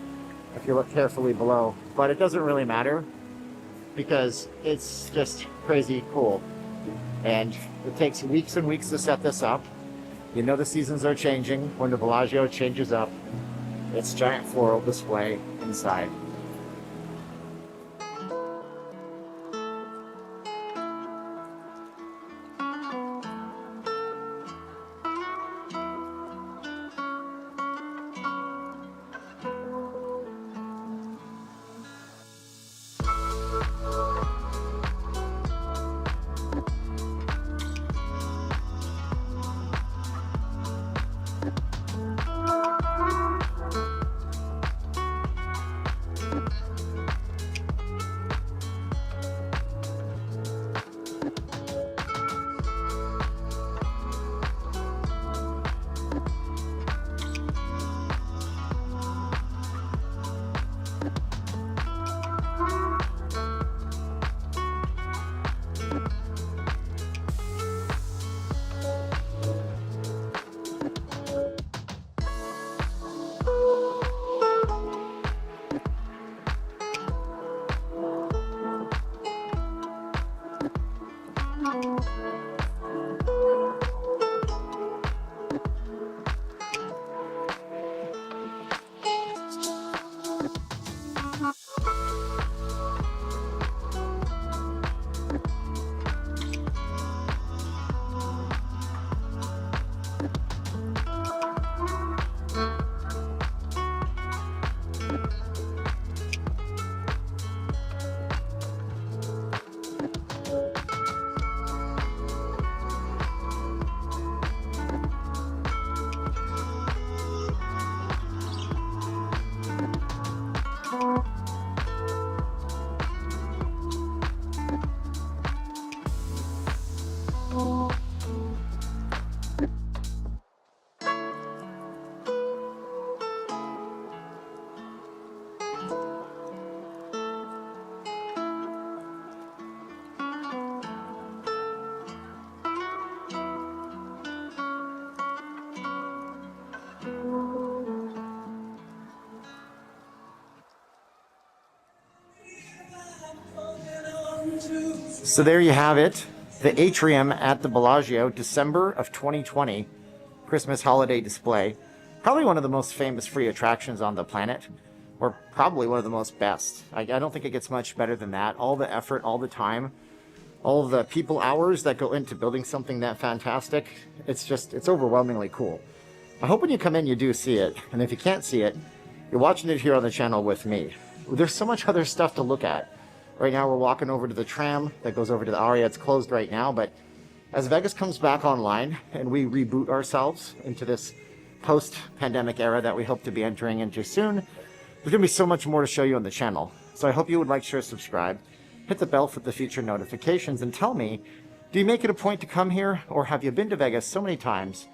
if you look carefully below. But it doesn't really matter because it's just crazy cool. And it takes weeks and weeks to set this up. You know the seasons are changing when the Bellagio changes up its giant floral display inside. So there you have it, the atrium at the Bellagio, December of 2020, Christmas holiday display. Probably one of the most famous free attractions on the planet, or probably one of the most best. I don't think it gets much better than that. All the effort, all the time, all the people hours that go into building something that fantastic, it's overwhelmingly cool. I hope when you come in you do see it, and if you can't see it, you're watching it here on the channel with me. There's so much other stuff to look at. Right now we're walking over to the tram that goes over to the Aria. It's closed right now, but as Vegas comes back online and we reboot ourselves into this post-pandemic era that we hope to be entering into soon, there's going to be so much more to show you on the channel. So I hope you would like, share, subscribe, hit the bell for the future notifications, and tell me, do you make it a point to come here, or have you been to Vegas so many times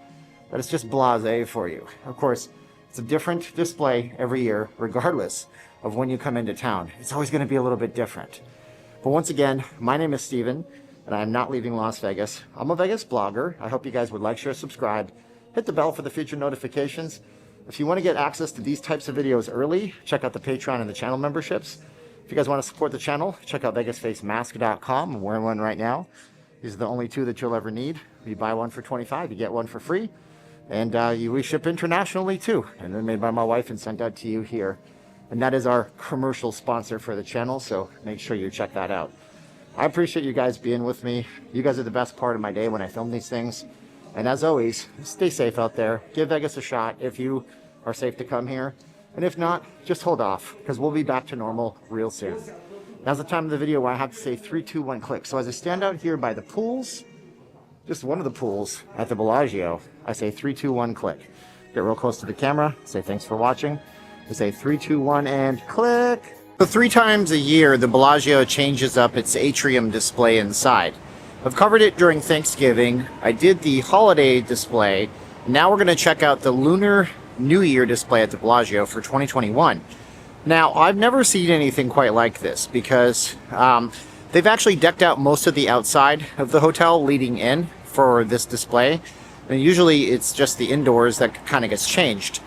that it's just blasé for you? Of course, it's a different display every year, regardless of when you come into town. It's always going to be a little bit different. But once again, my name is Steven, and I am not leaving Las Vegas. I'm a Vegas blogger. I hope you guys would like, share, subscribe, hit the bell for the future notifications. If you want to get access to these types of videos early, check out the Patreon and the channel memberships. If you guys want to support the channel, check out VegasFaceMask.com. I'm wearing one right now. These are the only two that you'll ever need. You buy one for $25, you get one for free. And we ship internationally too. And they're made by my wife and sent out to you here. And that is our commercial sponsor for the channel, so make sure you check that out. I appreciate you guys being with me. You guys are the best part of my day when I film these things. And as always, stay safe out there. Give Vegas a shot if you are safe to come here. And if not, just hold off, because we'll be back to normal real soon. Now's the time of the video where I have to say 3, 2, 1, click. So as I stand out here by the pools, just one of the pools at the Bellagio, I say 3, 2, 1, click. Get real close to the camera, say thanks for watching. I say 3, 2, 1, and click. So 3 times a year, the Bellagio changes up its atrium display inside. I've covered it during Thanksgiving. I did the holiday display. Now we're going to check out the Lunar New Year display at the Bellagio for 2021. Now, I've never seen anything quite like this because they've actually decked out most of the outside of the hotel leading in for this display. And usually it's just the indoors that kind of gets changed.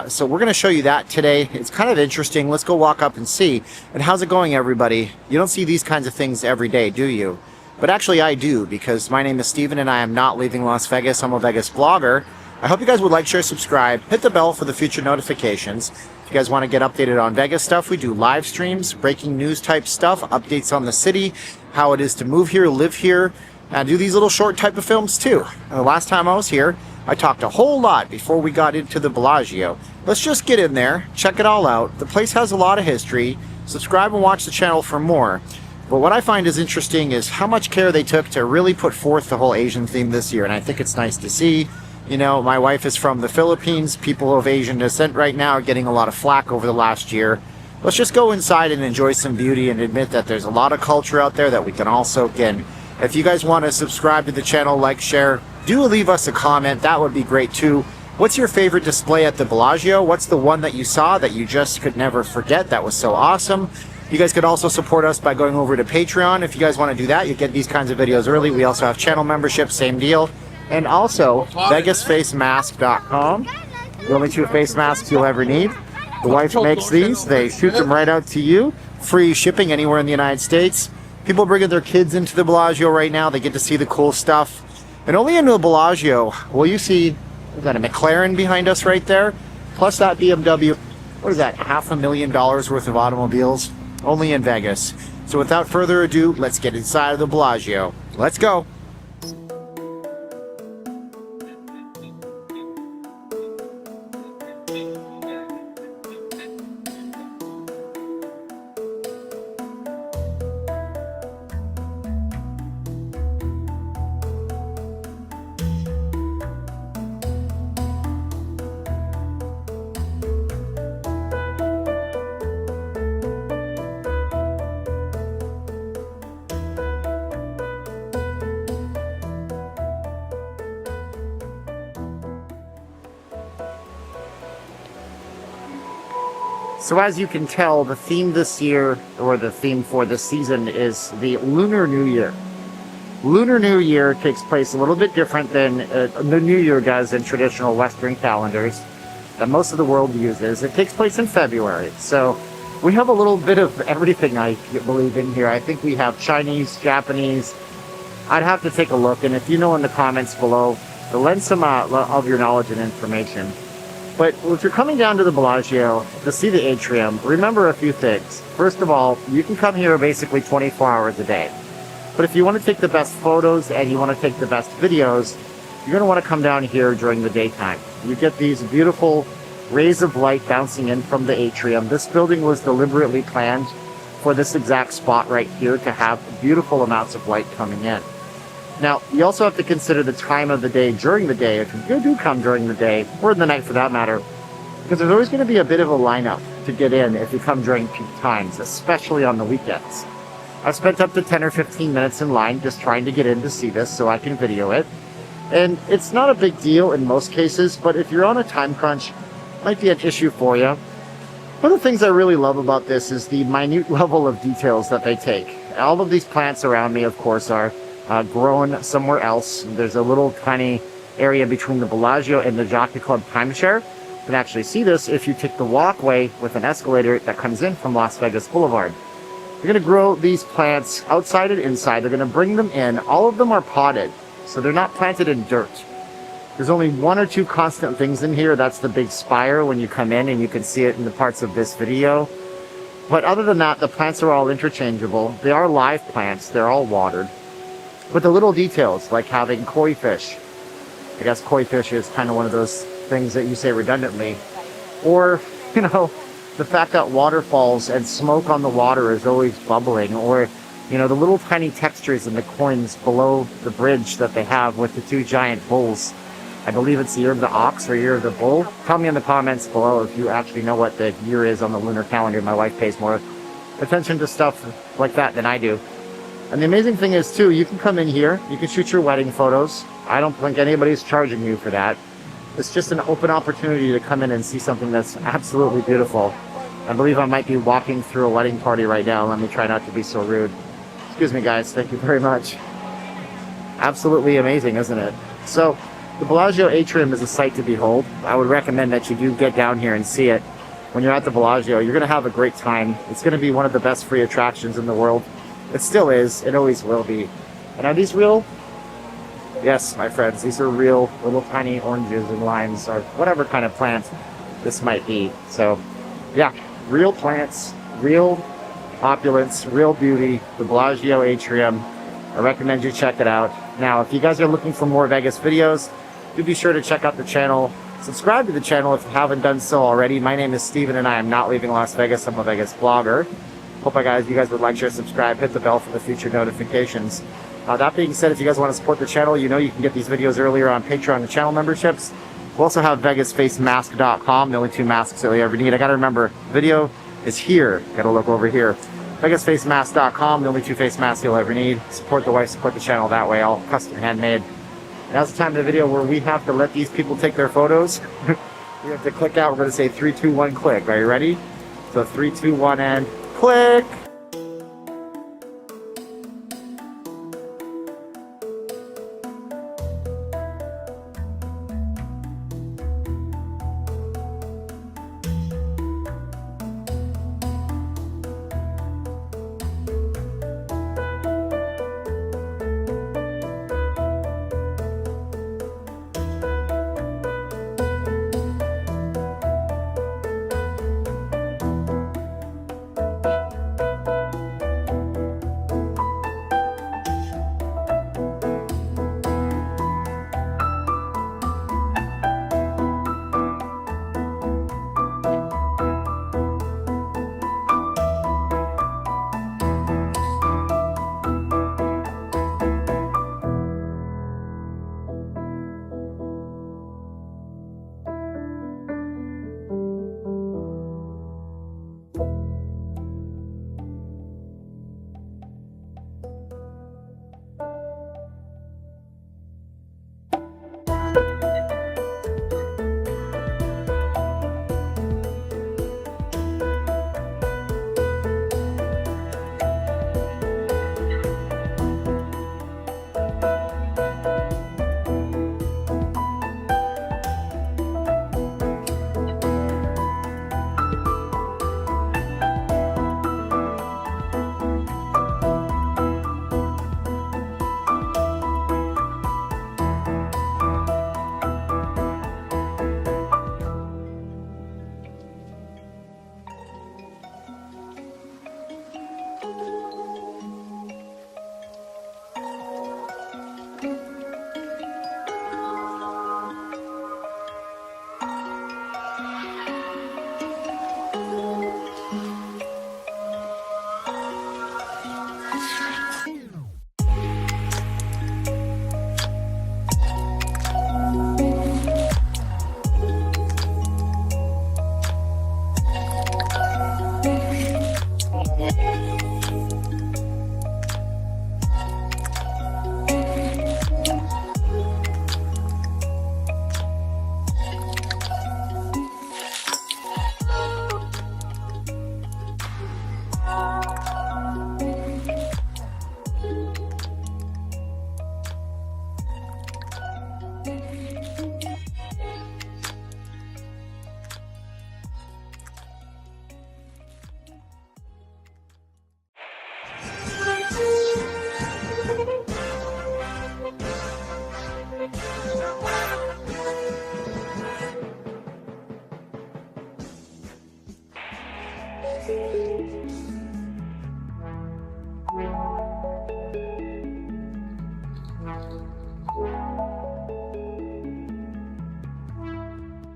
So we're going to show you that today. It's kind of interesting. Let's go walk up and see. And how's it going, everybody? You don't see these kinds of things every day, do you? But actually I do, because my name is Steven and I am not leaving Las Vegas. I'm a Vegas blogger. I hope you guys would like, share, subscribe, hit the bell for the future notifications. If you guys want to get updated on Vegas stuff, we do live streams, breaking news type stuff, updates on the city, how it is to move here, live here. I do these little short type of films too. The last time I was here, I talked a whole lot before we got into the Bellagio. Let's just get in there, check it all out. The place has a lot of history. Subscribe and watch the channel for more. But what I find is interesting is how much care they took to really put forth the whole Asian theme this year. And I think it's nice to see. You know, my wife is from the Philippines. People of Asian descent right now are getting a lot of flack over the last year. Let's just go inside and enjoy some beauty and admit that there's a lot of culture out there that we can all soak in. If you guys want to subscribe to the channel, like, share, do leave us a comment. That would be great too. What's your favorite display at the Bellagio? What's the one that you saw that you just could never forget that was so awesome? You guys could also support us by going over to Patreon. If you guys want to do that, you get these kinds of videos early. We also have channel membership, same deal. And also, VegasFaceMask.com. The only 2 face masks you'll ever need. The wife makes these. They shoot them right out to you. Free shipping anywhere in the United States. If People bringing their kids into the Bellagio right now. They get to see the cool stuff. And only into the Bellagio will you see, we've got a McLaren behind us right there, plus that BMW. What is that, $500,000 worth of automobiles? Only in Vegas. So without further ado, let's get inside of the Bellagio. Let's go. So as you can tell, the theme this year, or the theme for this season, is the Lunar New Year. Lunar New Year takes place a little bit different than the New Year does in traditional Western calendars that most of the world uses. It takes place in February. So we have a little bit of everything, I believe, in here. I think we have Chinese, Japanese. I'd have to take a look, and if you know in the comments below, lend some of your knowledge and information. But if you're coming down to the Bellagio to see the atrium, remember a few things. First of all, you can come here basically 24 hours a day. But if you want to take the best photos and you want to take the best videos, you're going to want to come down here during the daytime. You get these beautiful rays of light bouncing in from the atrium. This building was deliberately planned for this exact spot right here to have beautiful amounts of light coming in. Now, you also have to consider the time of the day during the day, if you do come during the day, or in the night for that matter, because there's always going to be a bit of a lineup to get in if you come during peak times, especially on the weekends. I've spent up to 10 or 15 minutes in line just trying to get in to see this so I can video it. And it's not a big deal in most cases, but if you're on a time crunch, it might be an issue for you. One of the things I really love about this is the minute level of details that they take. All of these plants around me, of course, are grown somewhere else. There's a little tiny area between the Bellagio and the Jockey Club timeshare. You can actually see this if you take the walkway with an escalator that comes in from Las Vegas Boulevard. They're going to grow these plants outside and inside. They're going to bring them in. All of them are potted, so they're not planted in dirt. There's only one or two constant things in here. That's the big spire when you come in, and you can see it in the parts of this video. But other than that, the plants are all interchangeable. They are live plants. They're all watered. But the little details, like having koi fish. I guess koi fish is kind of one of those things that you say redundantly. Or, you know, the fact that waterfalls and smoke on the water is always bubbling. Or, you know, the little tiny textures in the coins below the bridge that they have with the two giant bulls. I believe it's the year of the ox or year of the bull. Tell me in the comments below if you actually know what the year is on the lunar calendar. My wife pays more attention to stuff like that than I do. And the amazing thing is, too, you can come in here, you can shoot your wedding photos. I don't think anybody's charging you for that. It's just an open opportunity to come in and see something that's absolutely beautiful. I believe I might be walking through a wedding party right now. Let me try not to be so rude. Excuse me, guys. Thank you very much. Absolutely amazing, isn't it? So, the Bellagio atrium is a sight to behold. I would recommend that you do get down here and see it. When you're at the Bellagio, you're going to have a great time. It's going to be one of the best free attractions in the world. It still is. It always will be. And are these real? Yes, my friends. These are real little tiny oranges and limes or whatever kind of plant this might be. So, yeah, real plants, real opulence, real beauty. The Bellagio atrium. I recommend you check it out. Now, if you guys are looking for more Vegas videos, do be sure to check out the channel. Subscribe to the channel if you haven't done so already. My name is Steven and I am not leaving Las Vegas. I'm a Vegas blogger. Hope you guys would like, share, subscribe, hit the bell for the future notifications. That being said, if you guys want to support the channel, you know you can get these videos earlier on Patreon and channel memberships. We also have VegasFaceMask.com, the only two masks that we ever need. I gotta remember, video is here. Gotta look over here. VegasFaceMask.com, the only two face masks you'll ever need. Support the wife, support the channel that way, all custom handmade. Now's the time of the video where we have to let these people take their photos. We have to click out. We're going to say 3, 2, 1, click. Are you ready? So 3, 2, 1, and click.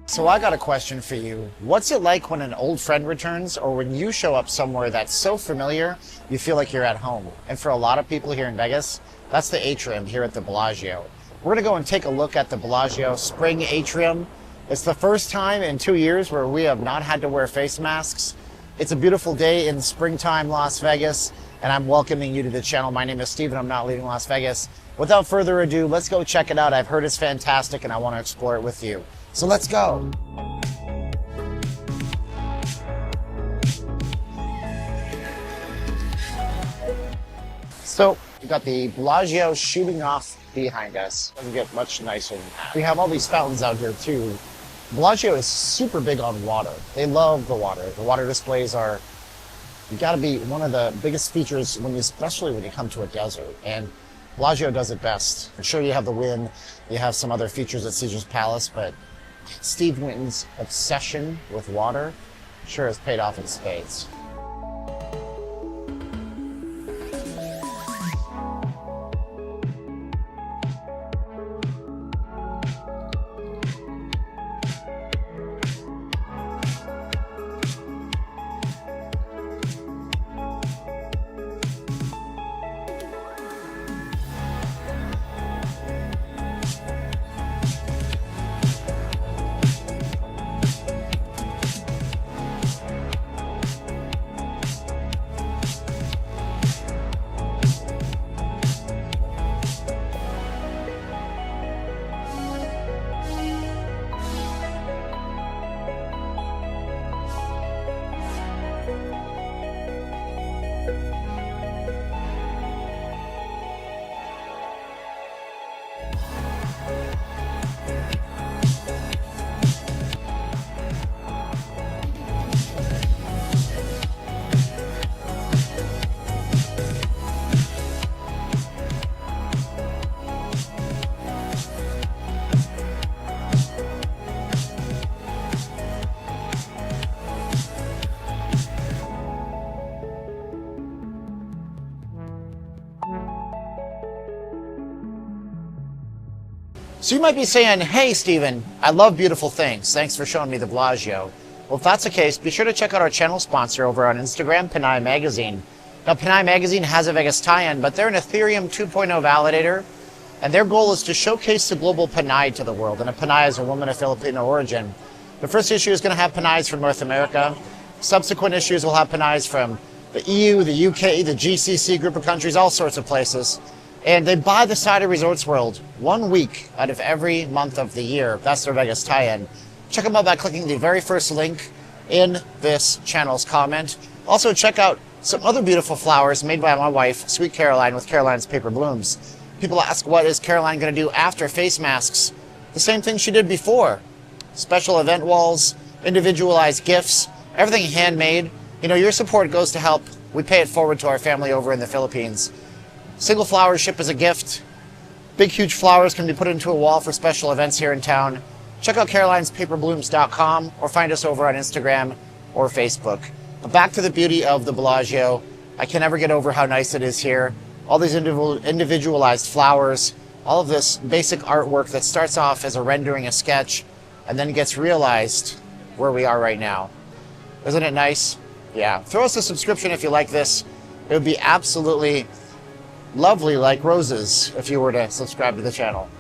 So I got a question for you. What's it like when an old friend returns, or when you show up somewhere that's so familiar, you feel like you're at home? And for a lot of people here in Vegas, that's the atrium here at the Bellagio. We're gonna go and take a look at the Bellagio Spring Atrium. It's the first time in 2 years where we have not had to wear face masks. It's a beautiful day in springtime Las Vegas, and I'm welcoming you to the channel. My name is Steve, and I'm not leaving Las Vegas. Without further ado, let's go check it out. I've heard it's fantastic, and I want to explore it with you. So let's go. So we got the Bellagio shooting off behind us. Doesn't get much nicer than that. We have all these fountains out here too. Bellagio is super big on water. They love the water. The water displays are, you gotta be one of the biggest features especially when you come to a desert. And Bellagio does it best. I'm sure you have the Wynn, you have some other features at Caesar's Palace, but Steve Winton's obsession with water sure has paid off in spades. So you might be saying, hey, Steven, I love beautiful things. Thanks for showing me the Bellagio. Well, if that's the case, be sure to check out our channel sponsor over on Instagram, Panay Magazine. Now, Panay Magazine has a Vegas tie-in, but they're an Ethereum 2.0 validator, and their goal is to showcase the global Panay to the world. And a Panay is a woman of Filipino origin. The first issue is going to have Panays from North America. Subsequent issues will have Panays from the EU, the UK, the GCC group of countries, all sorts of places. And they buy the side of Resorts World 1 week out of every month of the year. That's their Vegas tie-in. Check them out by clicking the very first link in this channel's comment. Also, check out some other beautiful flowers made by my wife, Sweet Caroline, with Caroline's Paper Blooms. People ask, what is Caroline going to do after face masks? The same thing she did before. Special event walls, individualized gifts, everything handmade. You know, your support goes to help. We pay it forward to our family over in the Philippines. Single flowers ship as a gift. Big, huge flowers can be put into a wall for special events here in town. Check out carolinespaperblooms.com or find us over on Instagram or Facebook. But back to the beauty of the Bellagio. I can never get over how nice it is here. All these individualized flowers, All of this basic artwork that starts off as a rendering, a sketch, and then gets realized where we are right now. Isn't it nice? Yeah. Throw us a subscription if you like this. It would be absolutely lovely like roses if you were to subscribe to the channel.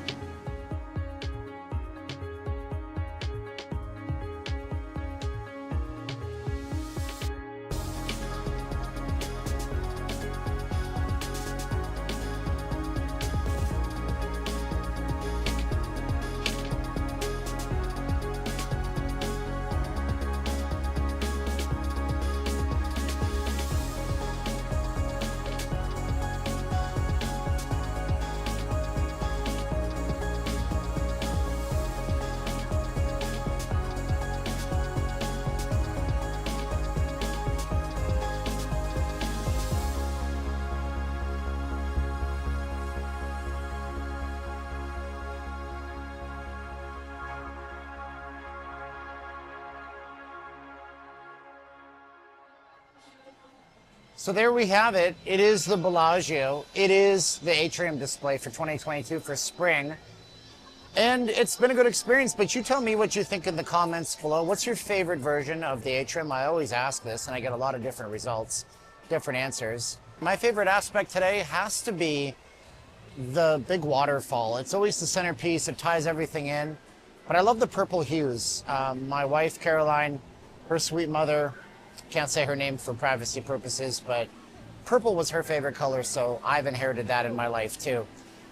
So there we have it. It is the Bellagio. It is the atrium display for 2022 for spring. And it's been a good experience, but you tell me what you think in the comments below. What's your favorite version of the atrium? I always ask this and I get a lot of different results, different answers. My favorite aspect today has to be the big waterfall. It's always the centerpiece. It ties everything in. But I love the purple hues. My wife, Caroline, her sweet mother, can't say her name for privacy purposes, but purple was her favorite color, so I've inherited that in my life too.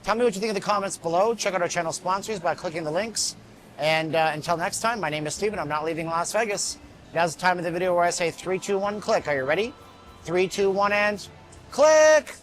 Tell me what you think in the comments below. Check out our channel sponsors by clicking the links. And until next time, my name is Steven. I'm not leaving Las Vegas. Now's the time of the video where I say 3, 2, 1, click. Are you ready? 3, 2, 1, and click!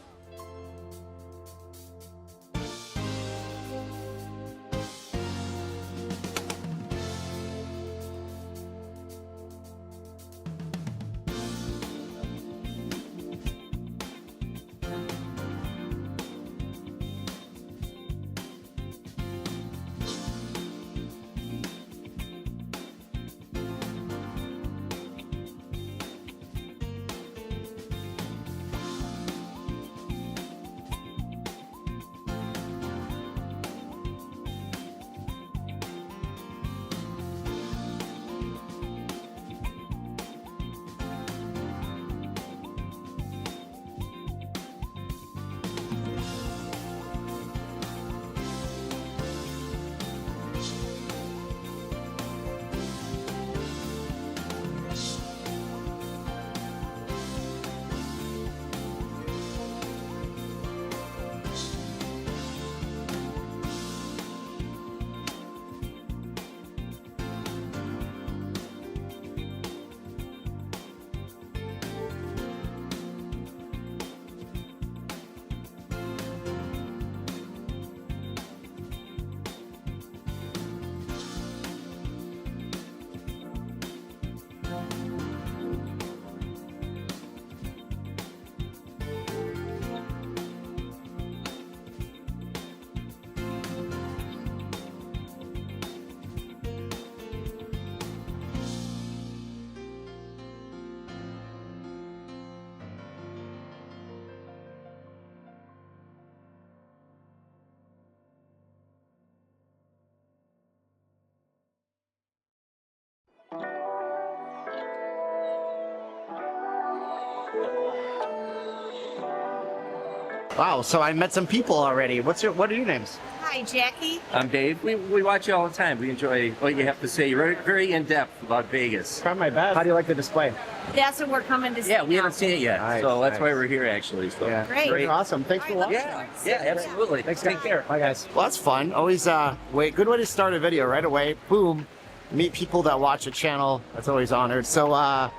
Wow, so I met some people already. What are your names? Hi, Jackie. I'm Dave. We watch you all the time. We enjoy what you have to say. You're very in-depth about Vegas. Try my best. How do you like the display? That's what we're coming to see. Yeah, we haven't seen it yet, Nice, so that's nice. why we're here actually. So. Yeah. Great. Awesome. Thanks for watching. Yeah, absolutely. Thanks, Take care. Bye, guys. Well, that's fun. Always, good way to start a video right away. Boom. Meet people that watch a channel. That's always honored. So,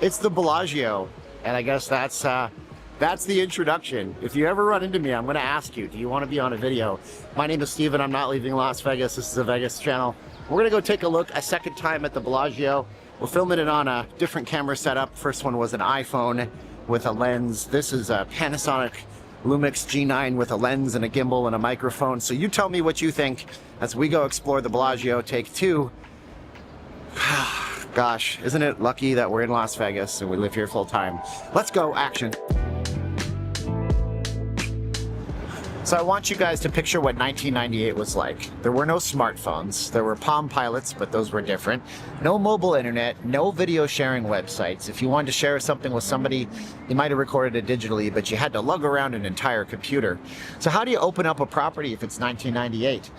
it's the Bellagio, and I guess that's the introduction. If you ever run into me, I'm going to ask you, do you want to be on a video? My name is Steven. I'm not leaving Las Vegas. This is a Vegas channel. We're going to go take a look a second time at the Bellagio. We're filming it on a different camera setup. First one was an iPhone with a lens. This is a Panasonic Lumix G9 with a lens and a gimbal and a microphone. So you tell me what you think as we go explore the Bellagio. Take two. Gosh, isn't it lucky that we're in Las Vegas and we live here full time? Let's go, action. So I want you guys to picture what 1998 was like. There were no smartphones. There were Palm Pilots, but those were different. No mobile internet, no video sharing websites. If you wanted to share something with somebody, you might have recorded it digitally, but you had to lug around an entire computer. So how do you open up a property if it's 1998?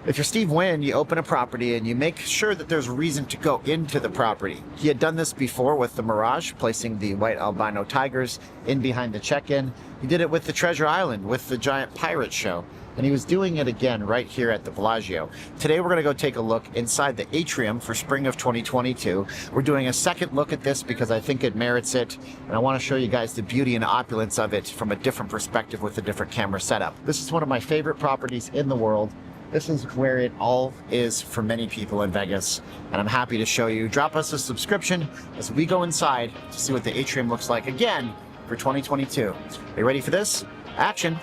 If you're Steve Wynn, you open a property and you make sure that there's a reason to go into the property. He had done this before with the Mirage, placing the white albino tigers in behind the check-in. He did it with the Treasure Island, with the giant pirate show. And he was doing it again right here at the Bellagio. Today we're gonna go take a look inside the atrium for spring of 2022. We're doing a second look at this because I think it merits it. And I wanna show you guys the beauty and opulence of it from a different perspective with a different camera setup. This is one of my favorite properties in the world. This is where it all is for many people in Vegas, and I'm happy to show you. Drop us a subscription as we go inside to see what the atrium looks like again for 2022. Are you ready for this? Action!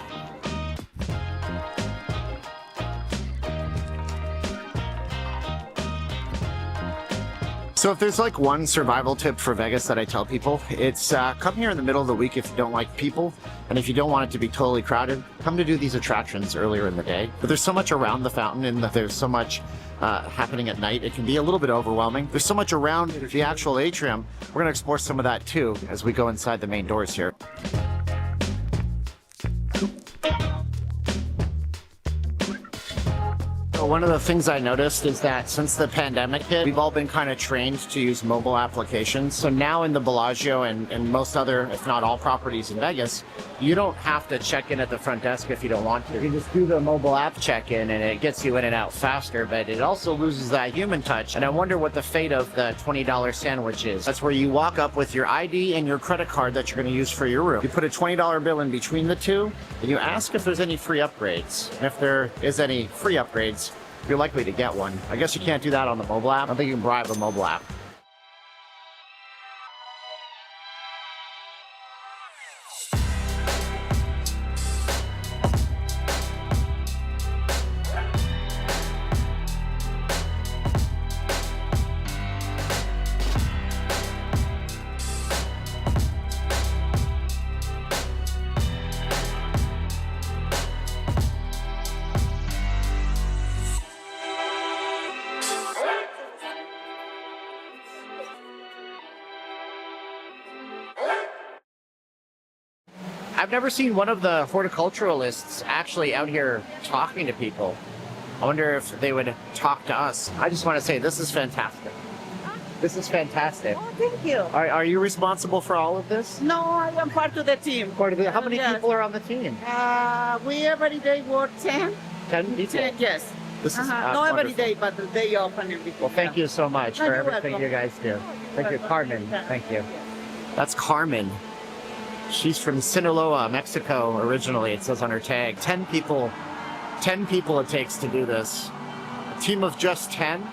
So if there's like one survival tip for Vegas that I tell people, it's come here in the middle of the week if you don't like people, and if you don't want it to be totally crowded, come to do these attractions earlier in the day. But there's so much around the fountain and there's so much happening at night, it can be a little bit overwhelming. There's so much around the actual atrium. We're gonna explore some of that too as we go inside the main doors here. One of the things I noticed is that since the pandemic hit, we've all been kind of trained to use mobile applications. So now in the Bellagio and most other, if not all properties in Vegas, you don't have to check in at the front desk if you don't want to. You can just do the mobile app check-in and it gets you in and out faster, but it also loses that human touch. And I wonder what the fate of the $20 sandwich is. That's where you walk up with your ID and your credit card that you're going to use for your room. You put a $20 bill in between the two, and you ask if there's any free upgrades. And if there is any free upgrades, you're likely to get one. I guess you can't do that on the mobile app. I don't think you can bribe a mobile app. I've never seen one of the horticulturalists actually out here talking to people. I wonder if they would talk to us. I just want to say this is fantastic. This is fantastic. Oh, thank you. Are you responsible for all of this? No, I am part of the team. How many Yes. people are on the team? We every day work 10. 10 people? 10, yes. This is No every wonderful. day, but the day off and everything. Well, thank you so much No, for you're everything welcome. you guys do. Thank you, welcome. Carmen. Yeah. Thank you. That's Carmen. She's from Sinaloa, Mexico, originally, it says on her tag. 10 people it takes to do this. A team of just 10?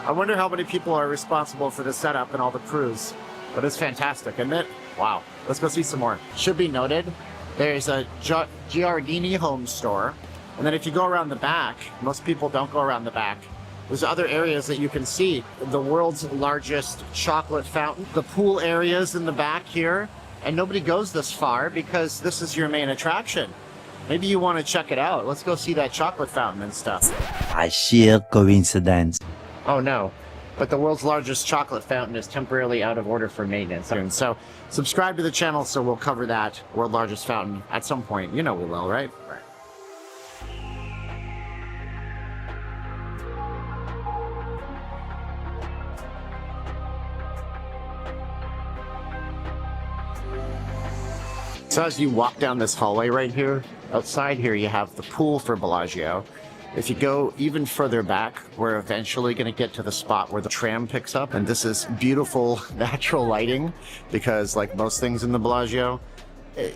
I wonder how many people are responsible for the setup and all the crews. But it's fantastic, isn't it? Wow. Let's go see some more. Should be noted, there's a Giardini home store. And then if you go around the back, most people don't go around the back. There's other areas that you can see. The world's largest chocolate fountain. The pool areas in the back here. And nobody goes this far because this is your main attraction. Maybe you want to check it out. Let's go see that chocolate fountain and stuff. A sheer coincidence. Oh no, but the world's largest chocolate fountain is temporarily out of order for maintenance. So subscribe to the channel so we'll cover that world's largest fountain at some point. You know we will, right? So as you walk down this hallway right here, outside here you have the pool for Bellagio. If you go even further back, we're eventually going to get to the spot where the tram picks up. And this is beautiful natural lighting because like most things in the Bellagio,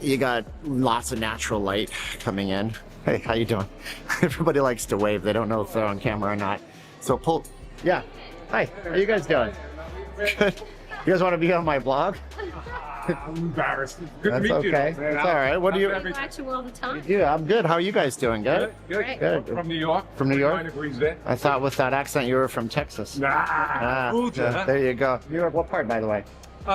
you got lots of natural light coming in. Hey, how you doing? Everybody likes to wave. They don't know if they're on camera or not. So pull, yeah. Hi, how you guys doing? Good. You guys want to be on my blog? I'm embarrassed. Good That's to meet you. okay. It's all right. What do you? We watch you all the time. Yeah, I'm good. How are you guys doing? Good? Good. Good. From New York. From New York? 29 degrees there. I thought with that accent you were from Texas. Nah. Yeah, there you go. New York, what part, by the way?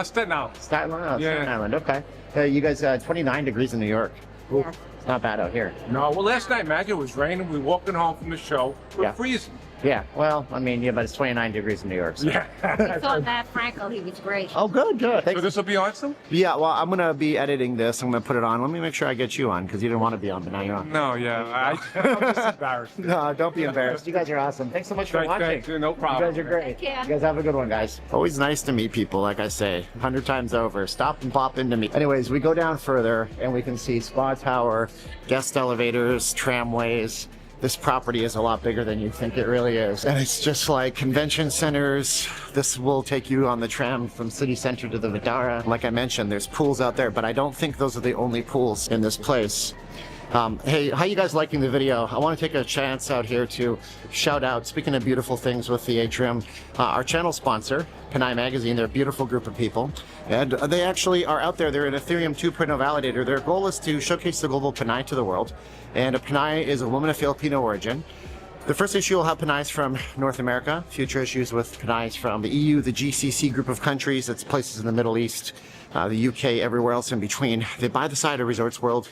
Staten Island. Staten Island? Oh, Yeah. Staten Island, okay. You guys, 29 degrees in New York. Ooh. It's not bad out here. No, well, last night, Maggie, it was raining. We were walking home from the show. We're Yeah. freezing. Yeah, well, I mean, yeah, but it's 29 degrees in New York. So. Yeah. I saw Matt Frankel. He was great. Oh, good. So Thanks. this will be awesome? Yeah, well, I'm going to be editing this. I'm going to put it on. Let me make sure I get you on because you didn't want to be on, but now you're on. No, yeah. I'm just embarrassed. No, don't be embarrassed. You guys are awesome. Thanks so much for watching. Thank you. No You problem. guys are great. Thank you. You guys have a good one, guys. Always nice to meet people, like I say, 100 times over. Stop and pop into me. Anyways, we go down further and we can see Spa Tower, guest elevators, tramways. This property is a lot bigger than you think it really is. And it's just like convention centers. This will take you on the tram from city center to the Vidara. Like I mentioned, there's pools out there, but I don't think those are the only pools in this place. Hey, how you guys liking the video? I want to take a chance out here to shout out, speaking of beautiful things with the atrium, our channel sponsor, Panay Magazine. They're a beautiful group of people. And they actually are out there. They're an Ethereum 2.0 validator. Their goal is to showcase the global Panay to the world. And Panay is a woman of Filipino origin. The first issue will have Panays from North America, future issues with Panays from the EU, the GCC group of countries, that's places in the Middle East, the UK, everywhere else in between. They buy the side of Resorts World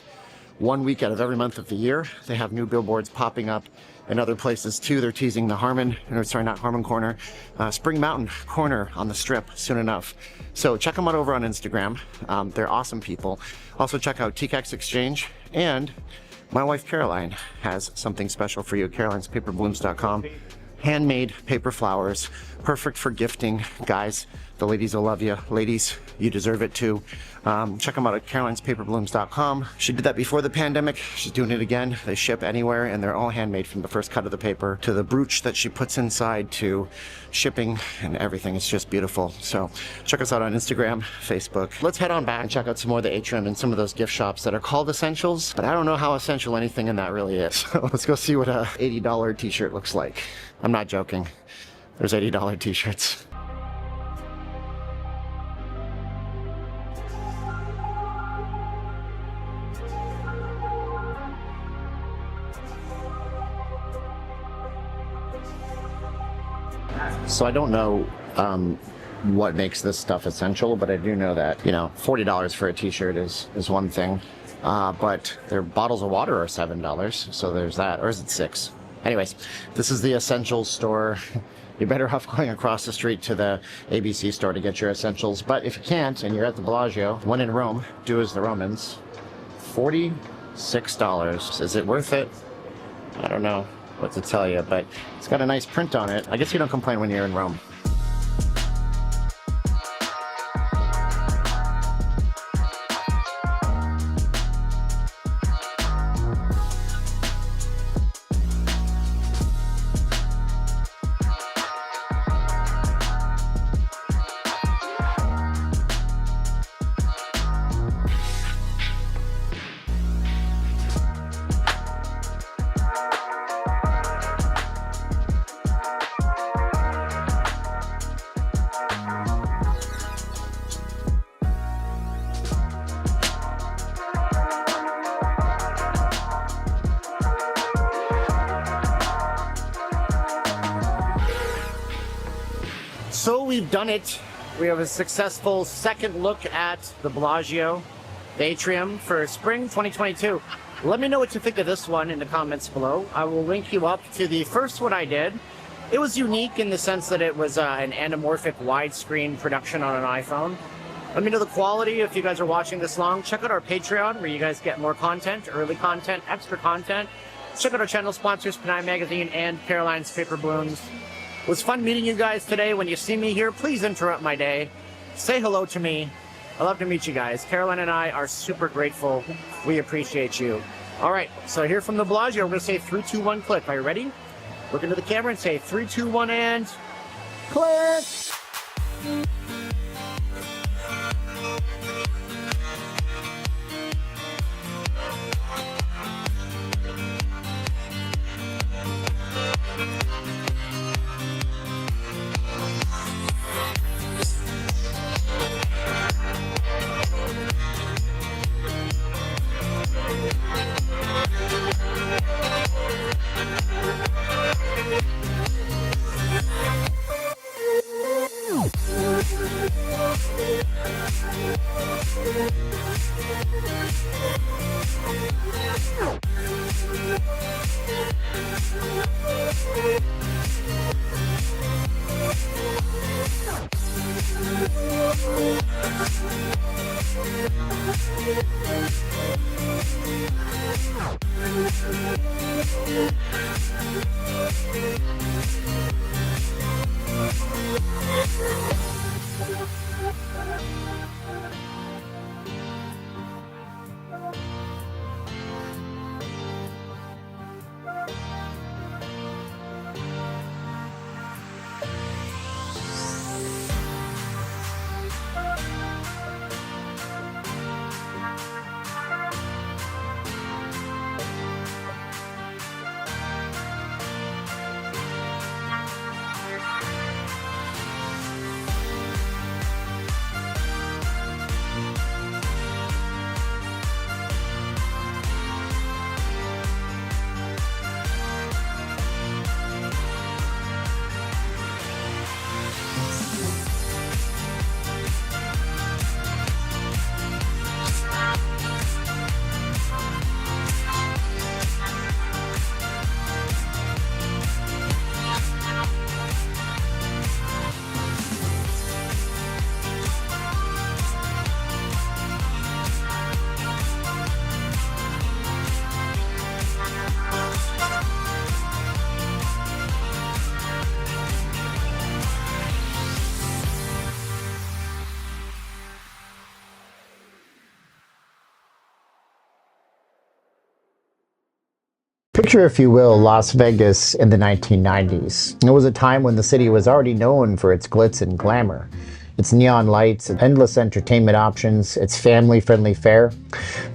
1 week out of every month of the year. They have new billboards popping up in other places too. They're teasing the not Harmon Corner, Spring Mountain Corner on the Strip soon enough. So check them out over on Instagram. They're awesome people. Also check out TCAX Exchange, and my wife Caroline has something special for you. Caroline'sPaperBlooms.com. Handmade paper flowers, perfect for gifting. Guys, the ladies will love you. Ladies, you deserve it too. Check them out at Caroline'sPaperBlooms.com. She did that before the pandemic. She's doing it again. They ship anywhere, and they're all handmade from the first cut of the paper to the brooch that she puts inside to shipping and everything. It's just beautiful. So check us out on Instagram, Facebook. Let's head on back and check out some more of the atrium and some of those gift shops that are called essentials, but I don't know how essential anything in that really is. So let's go see what a $80 t-shirt looks like. I'm not joking. There's $80 t-shirts. So I don't know what makes this stuff essential, but I do know that, you know, $40 for a t-shirt is one thing. But their bottles of water are $7, so there's that. Or is it $6? Anyways, this is the essentials store. You're better off going across the street to the ABC store to get your essentials. But if you can't, and you're at the Bellagio, when in Rome, do as the Romans. $46. Is it worth it? I don't know what to tell you, but it's got a nice print on it. I guess you don't complain when you're in Rome. So we've done it. We have a successful second look at the Bellagio, the atrium for spring 2022. Let me know what you think of this one in the comments below. I will link you up to the first one I did. It was unique in the sense that it was an anamorphic widescreen production on an iPhone. Let me know the quality if you guys are watching this long. Check out our Patreon where you guys get more content, early content, extra content. Check out our channel sponsors, Panay Magazine and Caroline's Paper Blooms. It was fun meeting you guys today. When you see me here, please interrupt my day. Say hello to me. I love to meet you guys. Caroline and I are super grateful. We appreciate you. All right, so here from the Bellagio, we're going to say 3, 2, 1, click. Are you ready? Look into the camera and say 3, 2, 1, and click! Picture, if you will, Las Vegas in the 1990s. It was a time when the city was already known for its glitz and glamour. Its neon lights, endless entertainment options, its family-friendly fare.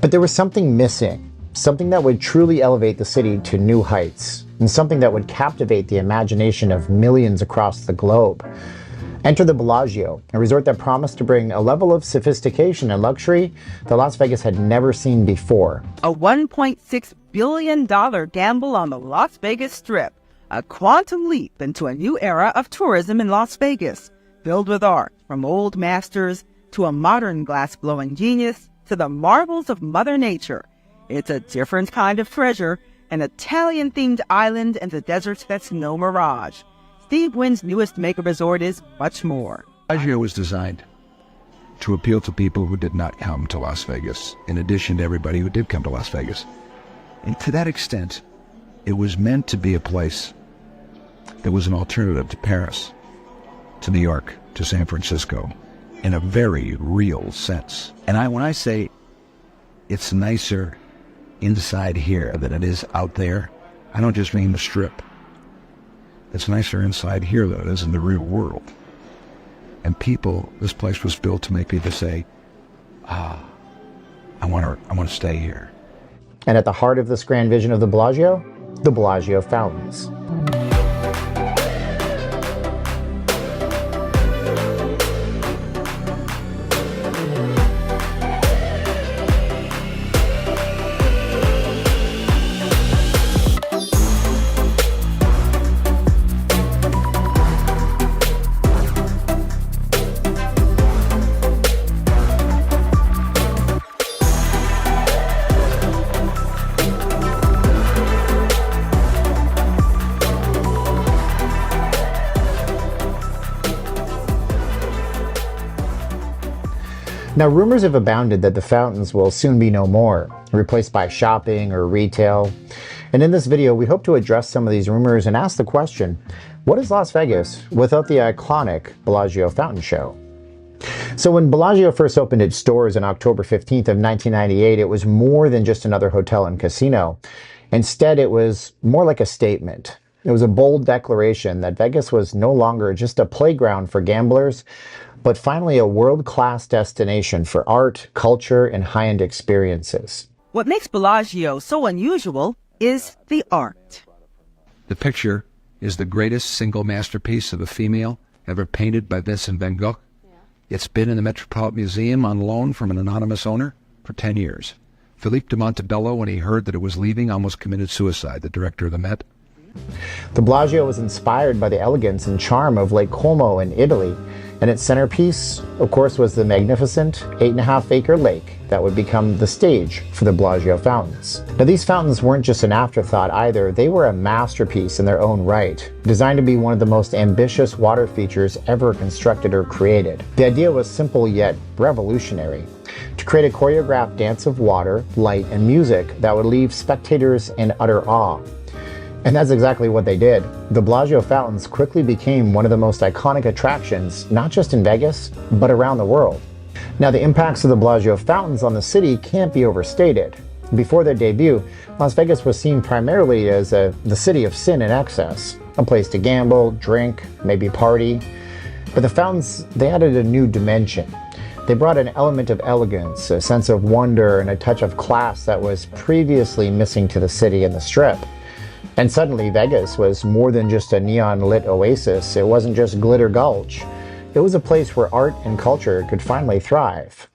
But there was something missing, something that would truly elevate the city to new heights, and something that would captivate the imagination of millions across the globe. Enter the Bellagio, a resort that promised to bring a level of sophistication and luxury that Las Vegas had never seen before. A $1.6 billion gamble on the Las Vegas Strip, a quantum leap into a new era of tourism in Las Vegas, filled with art, from old masters to a modern glass-blowing genius to the marvels of Mother Nature. It's a different kind of treasure, an Italian-themed island in the desert that's no mirage. Steve Wynn's newest mega resort is much more. Bellagio was designed to appeal to people who did not come to Las Vegas, in addition to everybody who did come to Las Vegas. And to that extent, it was meant to be a place that was an alternative to Paris, to New York, to San Francisco, in a very real sense. And when I say it's nicer inside here than it is out there, I don't just mean the Strip. It's nicer inside here than it is in the real world. And this place was built to make people say, I want to stay here. And at the heart of this grand vision of the Bellagio fountains. Now, rumors have abounded that the fountains will soon be no more, replaced by shopping or retail. And in this video, we hope to address some of these rumors and ask the question, what is Las Vegas without the iconic Bellagio fountain show? So when Bellagio first opened its doors on October 15th of 1998, it was more than just another hotel and casino. Instead, it was more like a statement. It was a bold declaration that Vegas was no longer just a playground for gamblers, but finally a world-class destination for art, culture, and high-end experiences. What makes Bellagio so unusual is the art. The picture is the greatest single masterpiece of a female ever painted by Vincent van Gogh. It's been in the Metropolitan Museum on loan from an anonymous owner for 10 years. Philippe de Montebello, when he heard that it was leaving, almost committed suicide, the director of the Met. The Bellagio was inspired by the elegance and charm of Lake Como in Italy, And its centerpiece, of course, was the magnificent 8.5-acre lake that would become the stage for the Bellagio fountains. Now, these fountains weren't just an afterthought either. They were a masterpiece in their own right, designed to be one of the most ambitious water features ever constructed or created. The idea was simple yet revolutionary: to create a choreographed dance of water, light, and music that would leave spectators in utter awe. And that's exactly what they did. The Bellagio fountains quickly became one of the most iconic attractions, not just in Vegas, but around the world. Now, the impacts of the Bellagio fountains on the city can't be overstated. Before their debut, Las Vegas was seen primarily as the city of sin and excess, a place to gamble, drink, maybe party. But the fountains, they added a new dimension. They brought an element of elegance, a sense of wonder, and a touch of class that was previously missing to the city and the Strip. And suddenly, Vegas was more than just a neon-lit oasis. It wasn't just Glitter Gulch. It was a place where art and culture could finally thrive.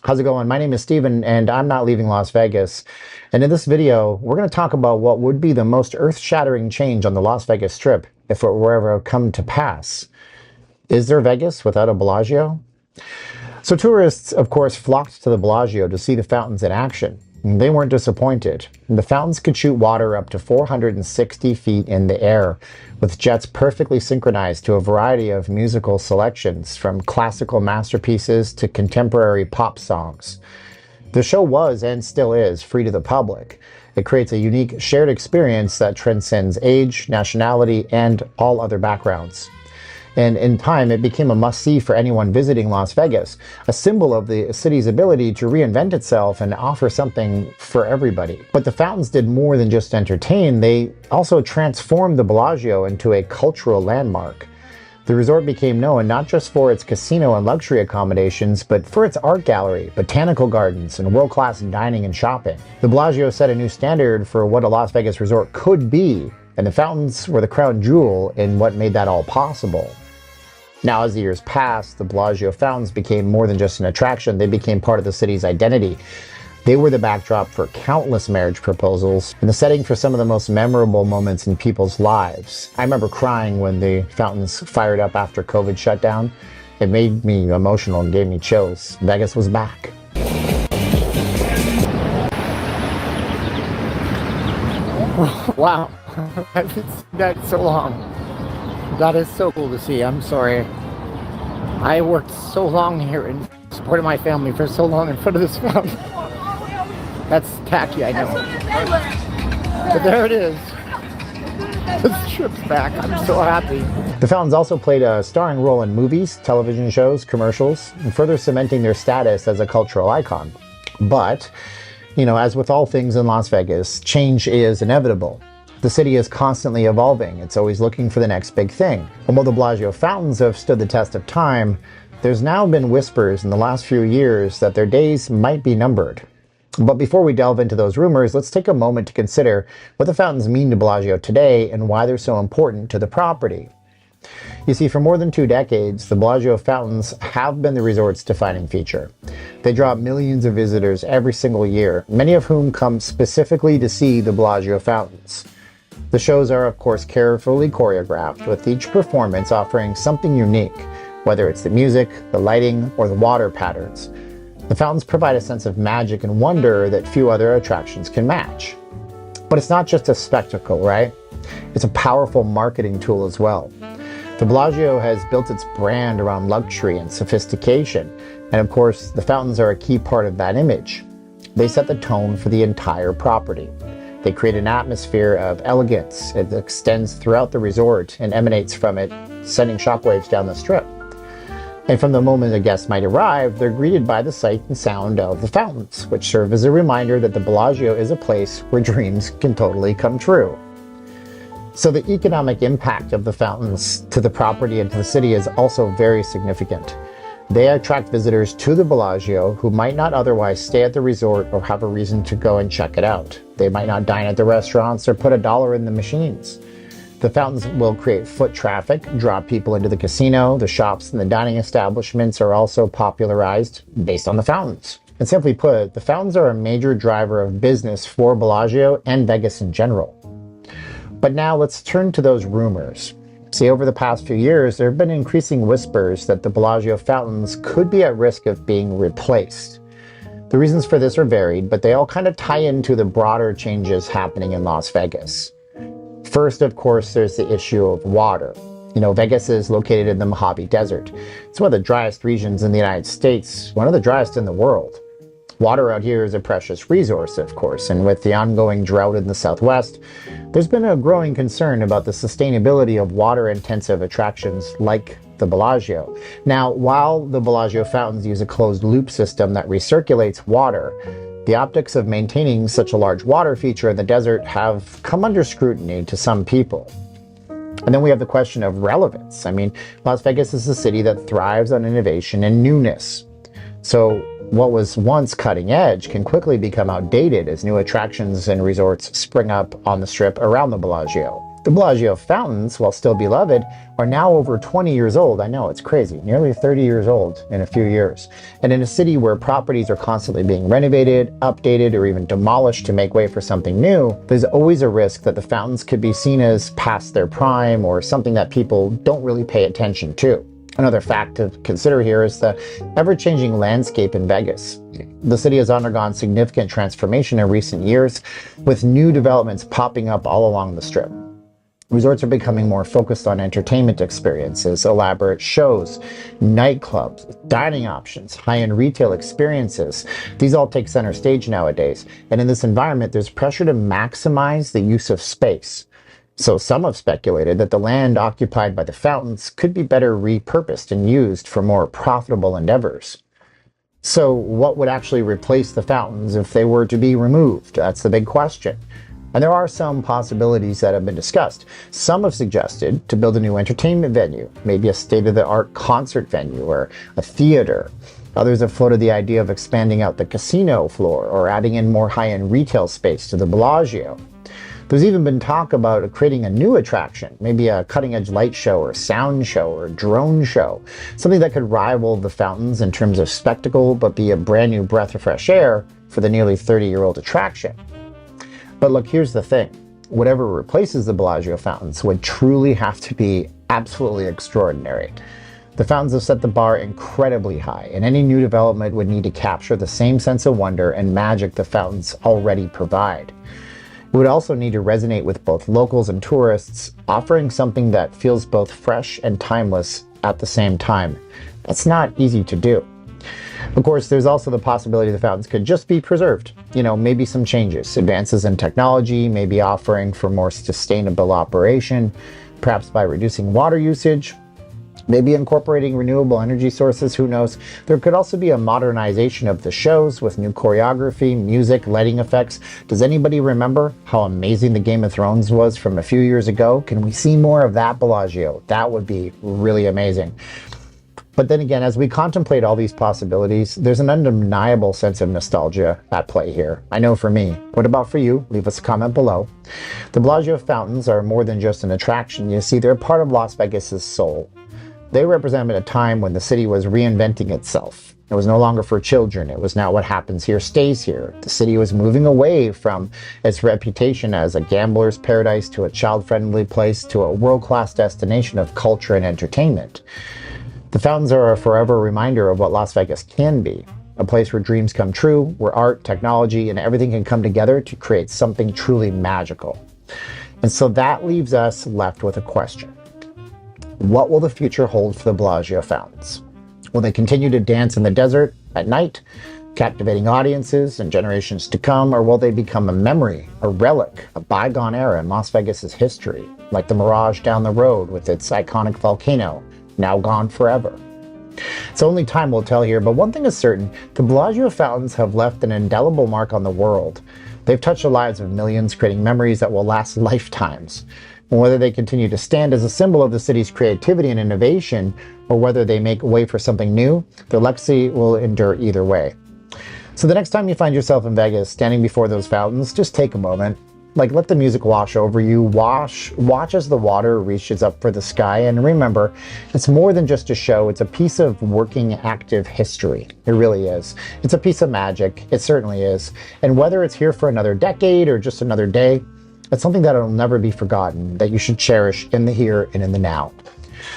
How's it going? My name is Steven, and I'm not leaving Las Vegas. And in this video, we're going to talk about what would be the most earth-shattering change on the Las Vegas Strip if it were ever come to pass. Is there Vegas without a Bellagio? So tourists, of course, flocked to the Bellagio to see the fountains in action. They weren't disappointed. The fountains could shoot water up to 460 feet in the air, with jets perfectly synchronized to a variety of musical selections, from classical masterpieces to contemporary pop songs. The show was, and still is, free to the public. It creates a unique shared experience that transcends age, nationality, and all other backgrounds. And in time, it became a must-see for anyone visiting Las Vegas, a symbol of the city's ability to reinvent itself and offer something for everybody. But the fountains did more than just entertain. They also transformed the Bellagio into a cultural landmark. The resort became known not just for its casino and luxury accommodations, but for its art gallery, botanical gardens, and world-class dining and shopping. The Bellagio set a new standard for what a Las Vegas resort could be, and the fountains were the crown jewel in what made that all possible. Now, as the years passed, the Bellagio fountains became more than just an attraction. They became part of the city's identity. They were the backdrop for countless marriage proposals and the setting for some of the most memorable moments in people's lives. I remember crying when the fountains fired up after COVID shut down. It made me emotional and gave me chills. Vegas was back. Wow, I've been seeing that so long. That is so cool to see. I'm sorry. I worked so long here and supported my family for so long in front of this fountain. That's tacky, I know. But there it is. The Strip's back. I'm so happy. The fountains also played a starring role in movies, television shows, commercials, and further cementing their status as a cultural icon. But, as with all things in Las Vegas, change is inevitable. The city is constantly evolving. It's always looking for the next big thing. And while the Bellagio fountains have stood the test of time, there's now been whispers in the last few years that their days might be numbered. But before we delve into those rumors, let's take a moment to consider what the fountains mean to Bellagio today and why they're so important to the property. You see, for more than 2 decades, the Bellagio fountains have been the resort's defining feature. They draw millions of visitors every single year, many of whom come specifically to see the Bellagio fountains. The shows are, of course, carefully choreographed, with each performance offering something unique, whether it's the music, the lighting, or the water patterns. The fountains provide a sense of magic and wonder that few other attractions can match. But it's not just a spectacle, right? It's a powerful marketing tool as well. The Bellagio has built its brand around luxury and sophistication, and of course, the fountains are a key part of that image. They set the tone for the entire property. They create an atmosphere of elegance. It extends throughout the resort and emanates from it, sending shockwaves down the Strip. And from the moment a guest might arrive, they're greeted by the sight and sound of the fountains, which serve as a reminder that the Bellagio is a place where dreams can totally come true. So the economic impact of the fountains to the property and to the city is also very significant. They attract visitors to the Bellagio who might not otherwise stay at the resort or have a reason to go and check it out. They might not dine at the restaurants or put $1 in the machines. The fountains will create foot traffic, draw people into the casino. The shops and the dining establishments are also popularized based on the fountains. And simply put, the fountains are a major driver of business for Bellagio and Vegas in general. But now let's turn to those rumors. See, over the past few years, there have been increasing whispers that the Bellagio fountains could be at risk of being replaced. The reasons for this are varied, but they all kind of tie into the broader changes happening in Las Vegas. First, of course, there's the issue of water. You know, Vegas is located in the Mojave Desert. It's one of the driest regions in the United States, one of the driest in the world. Water out here is a precious resource, of course, and with the ongoing drought in the Southwest, there's been a growing concern about the sustainability of water-intensive attractions like the Bellagio. Now, while the Bellagio fountains use a closed-loop system that recirculates water, the optics of maintaining such a large water feature in the desert have come under scrutiny to some people. And then we have the question of relevance. I mean, Las Vegas is a city that thrives on innovation and newness. So what was once cutting edge can quickly become outdated as new attractions and resorts spring up on the strip around the Bellagio. The Bellagio fountains, while still beloved, are now over 20 years old. I know, it's crazy. Nearly 30 years old in a few years. And in a city where properties are constantly being renovated, updated, or even demolished to make way for something new, there's always a risk that the fountains could be seen as past their prime or something that people don't really pay attention to. Another fact to consider here is the ever-changing landscape in Vegas. The city has undergone significant transformation in recent years, with new developments popping up all along the strip. Resorts are becoming more focused on entertainment experiences, elaborate shows, nightclubs, dining options, high-end retail experiences. These all take center stage nowadays, and in this environment, there's pressure to maximize the use of space. So some have speculated that the land occupied by the fountains could be better repurposed and used for more profitable endeavors. So what would actually replace the fountains if they were to be removed? That's the big question. And there are some possibilities that have been discussed. Some have suggested to build a new entertainment venue, maybe a state-of-the-art concert venue or a theater. Others have floated the idea of expanding out the casino floor or adding in more high-end retail space to the Bellagio. There's even been talk about creating a new attraction, maybe a cutting-edge light show or sound show or drone show, something that could rival the fountains in terms of spectacle, but be a brand new breath of fresh air for the nearly 30-year-old attraction. But look, here's the thing. Whatever replaces the Bellagio fountains would truly have to be absolutely extraordinary. The fountains have set the bar incredibly high, and any new development would need to capture the same sense of wonder and magic the fountains already provide. It would also need to resonate with both locals and tourists, offering something that feels both fresh and timeless at the same time. That's not easy to do. Of course, there's also the possibility the fountains could just be preserved. You know, maybe some changes, advances in technology, maybe offering for more sustainable operation, perhaps by reducing water usage, maybe incorporating renewable energy sources, who knows. There could also be a modernization of the shows with new choreography, music, lighting effects. Does anybody remember how amazing the Game of Thrones was from a few years ago? Can we see more of that Bellagio? That would be really amazing. But then again, as we contemplate all these possibilities, there's an undeniable sense of nostalgia at play here. I know for me. What about for you? Leave us a comment below. The Bellagio fountains are more than just an attraction. You see, they're part of Las Vegas's soul. They represented a time when the city was reinventing itself. It was no longer for children. It was now what happens here stays here. The city was moving away from its reputation as a gambler's paradise to a child-friendly place to a world-class destination of culture and entertainment. The fountains are a forever reminder of what Las Vegas can be. A place where dreams come true, where art, technology, and everything can come together to create something truly magical. And so that leaves us left with a question. What will the future hold for the Bellagio fountains? Will they continue to dance in the desert at night, captivating audiences and generations to come, or will they become a memory, a relic, a bygone era in Las Vegas's history, like the Mirage down the road with its iconic volcano, now gone forever? So only time will tell here, but one thing is certain, the Bellagio fountains have left an indelible mark on the world. They've touched the lives of millions, creating memories that will last lifetimes. And whether they continue to stand as a symbol of the city's creativity and innovation, or whether they make way for something new, their legacy will endure either way. So the next time you find yourself in Vegas standing before those fountains, just take a moment. Let the music wash over you. Watch as the water reaches up for the sky. And remember, it's more than just a show. It's a piece of working, active history. It really is. It's a piece of magic. It certainly is. And whether it's here for another decade or just another day, It's something that will never be forgotten, that you should cherish in the here and in the now.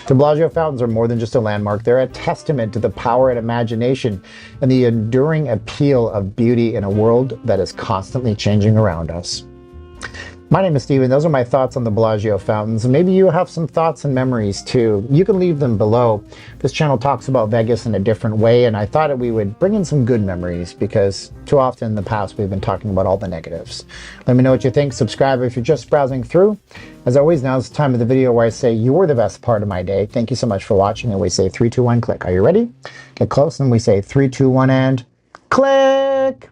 The Bellagio fountains are more than just a landmark. They're a testament to the power and imagination and the enduring appeal of beauty in a world that is constantly changing around us. My name is Steven. Those are my thoughts on the Bellagio fountains. Maybe you have some thoughts and memories too. You can leave them below. This channel talks about Vegas in a different way, and I thought that we would bring in some good memories because too often in the past we've been talking about all the negatives. Let me know what you think. Subscribe if you're just browsing through. As always, now is the time of the video where I say you're the best part of my day. Thank you so much for watching, and we say 3, 2, 1, click. Are you ready? Get close, and we say 3, 2, 1, and click!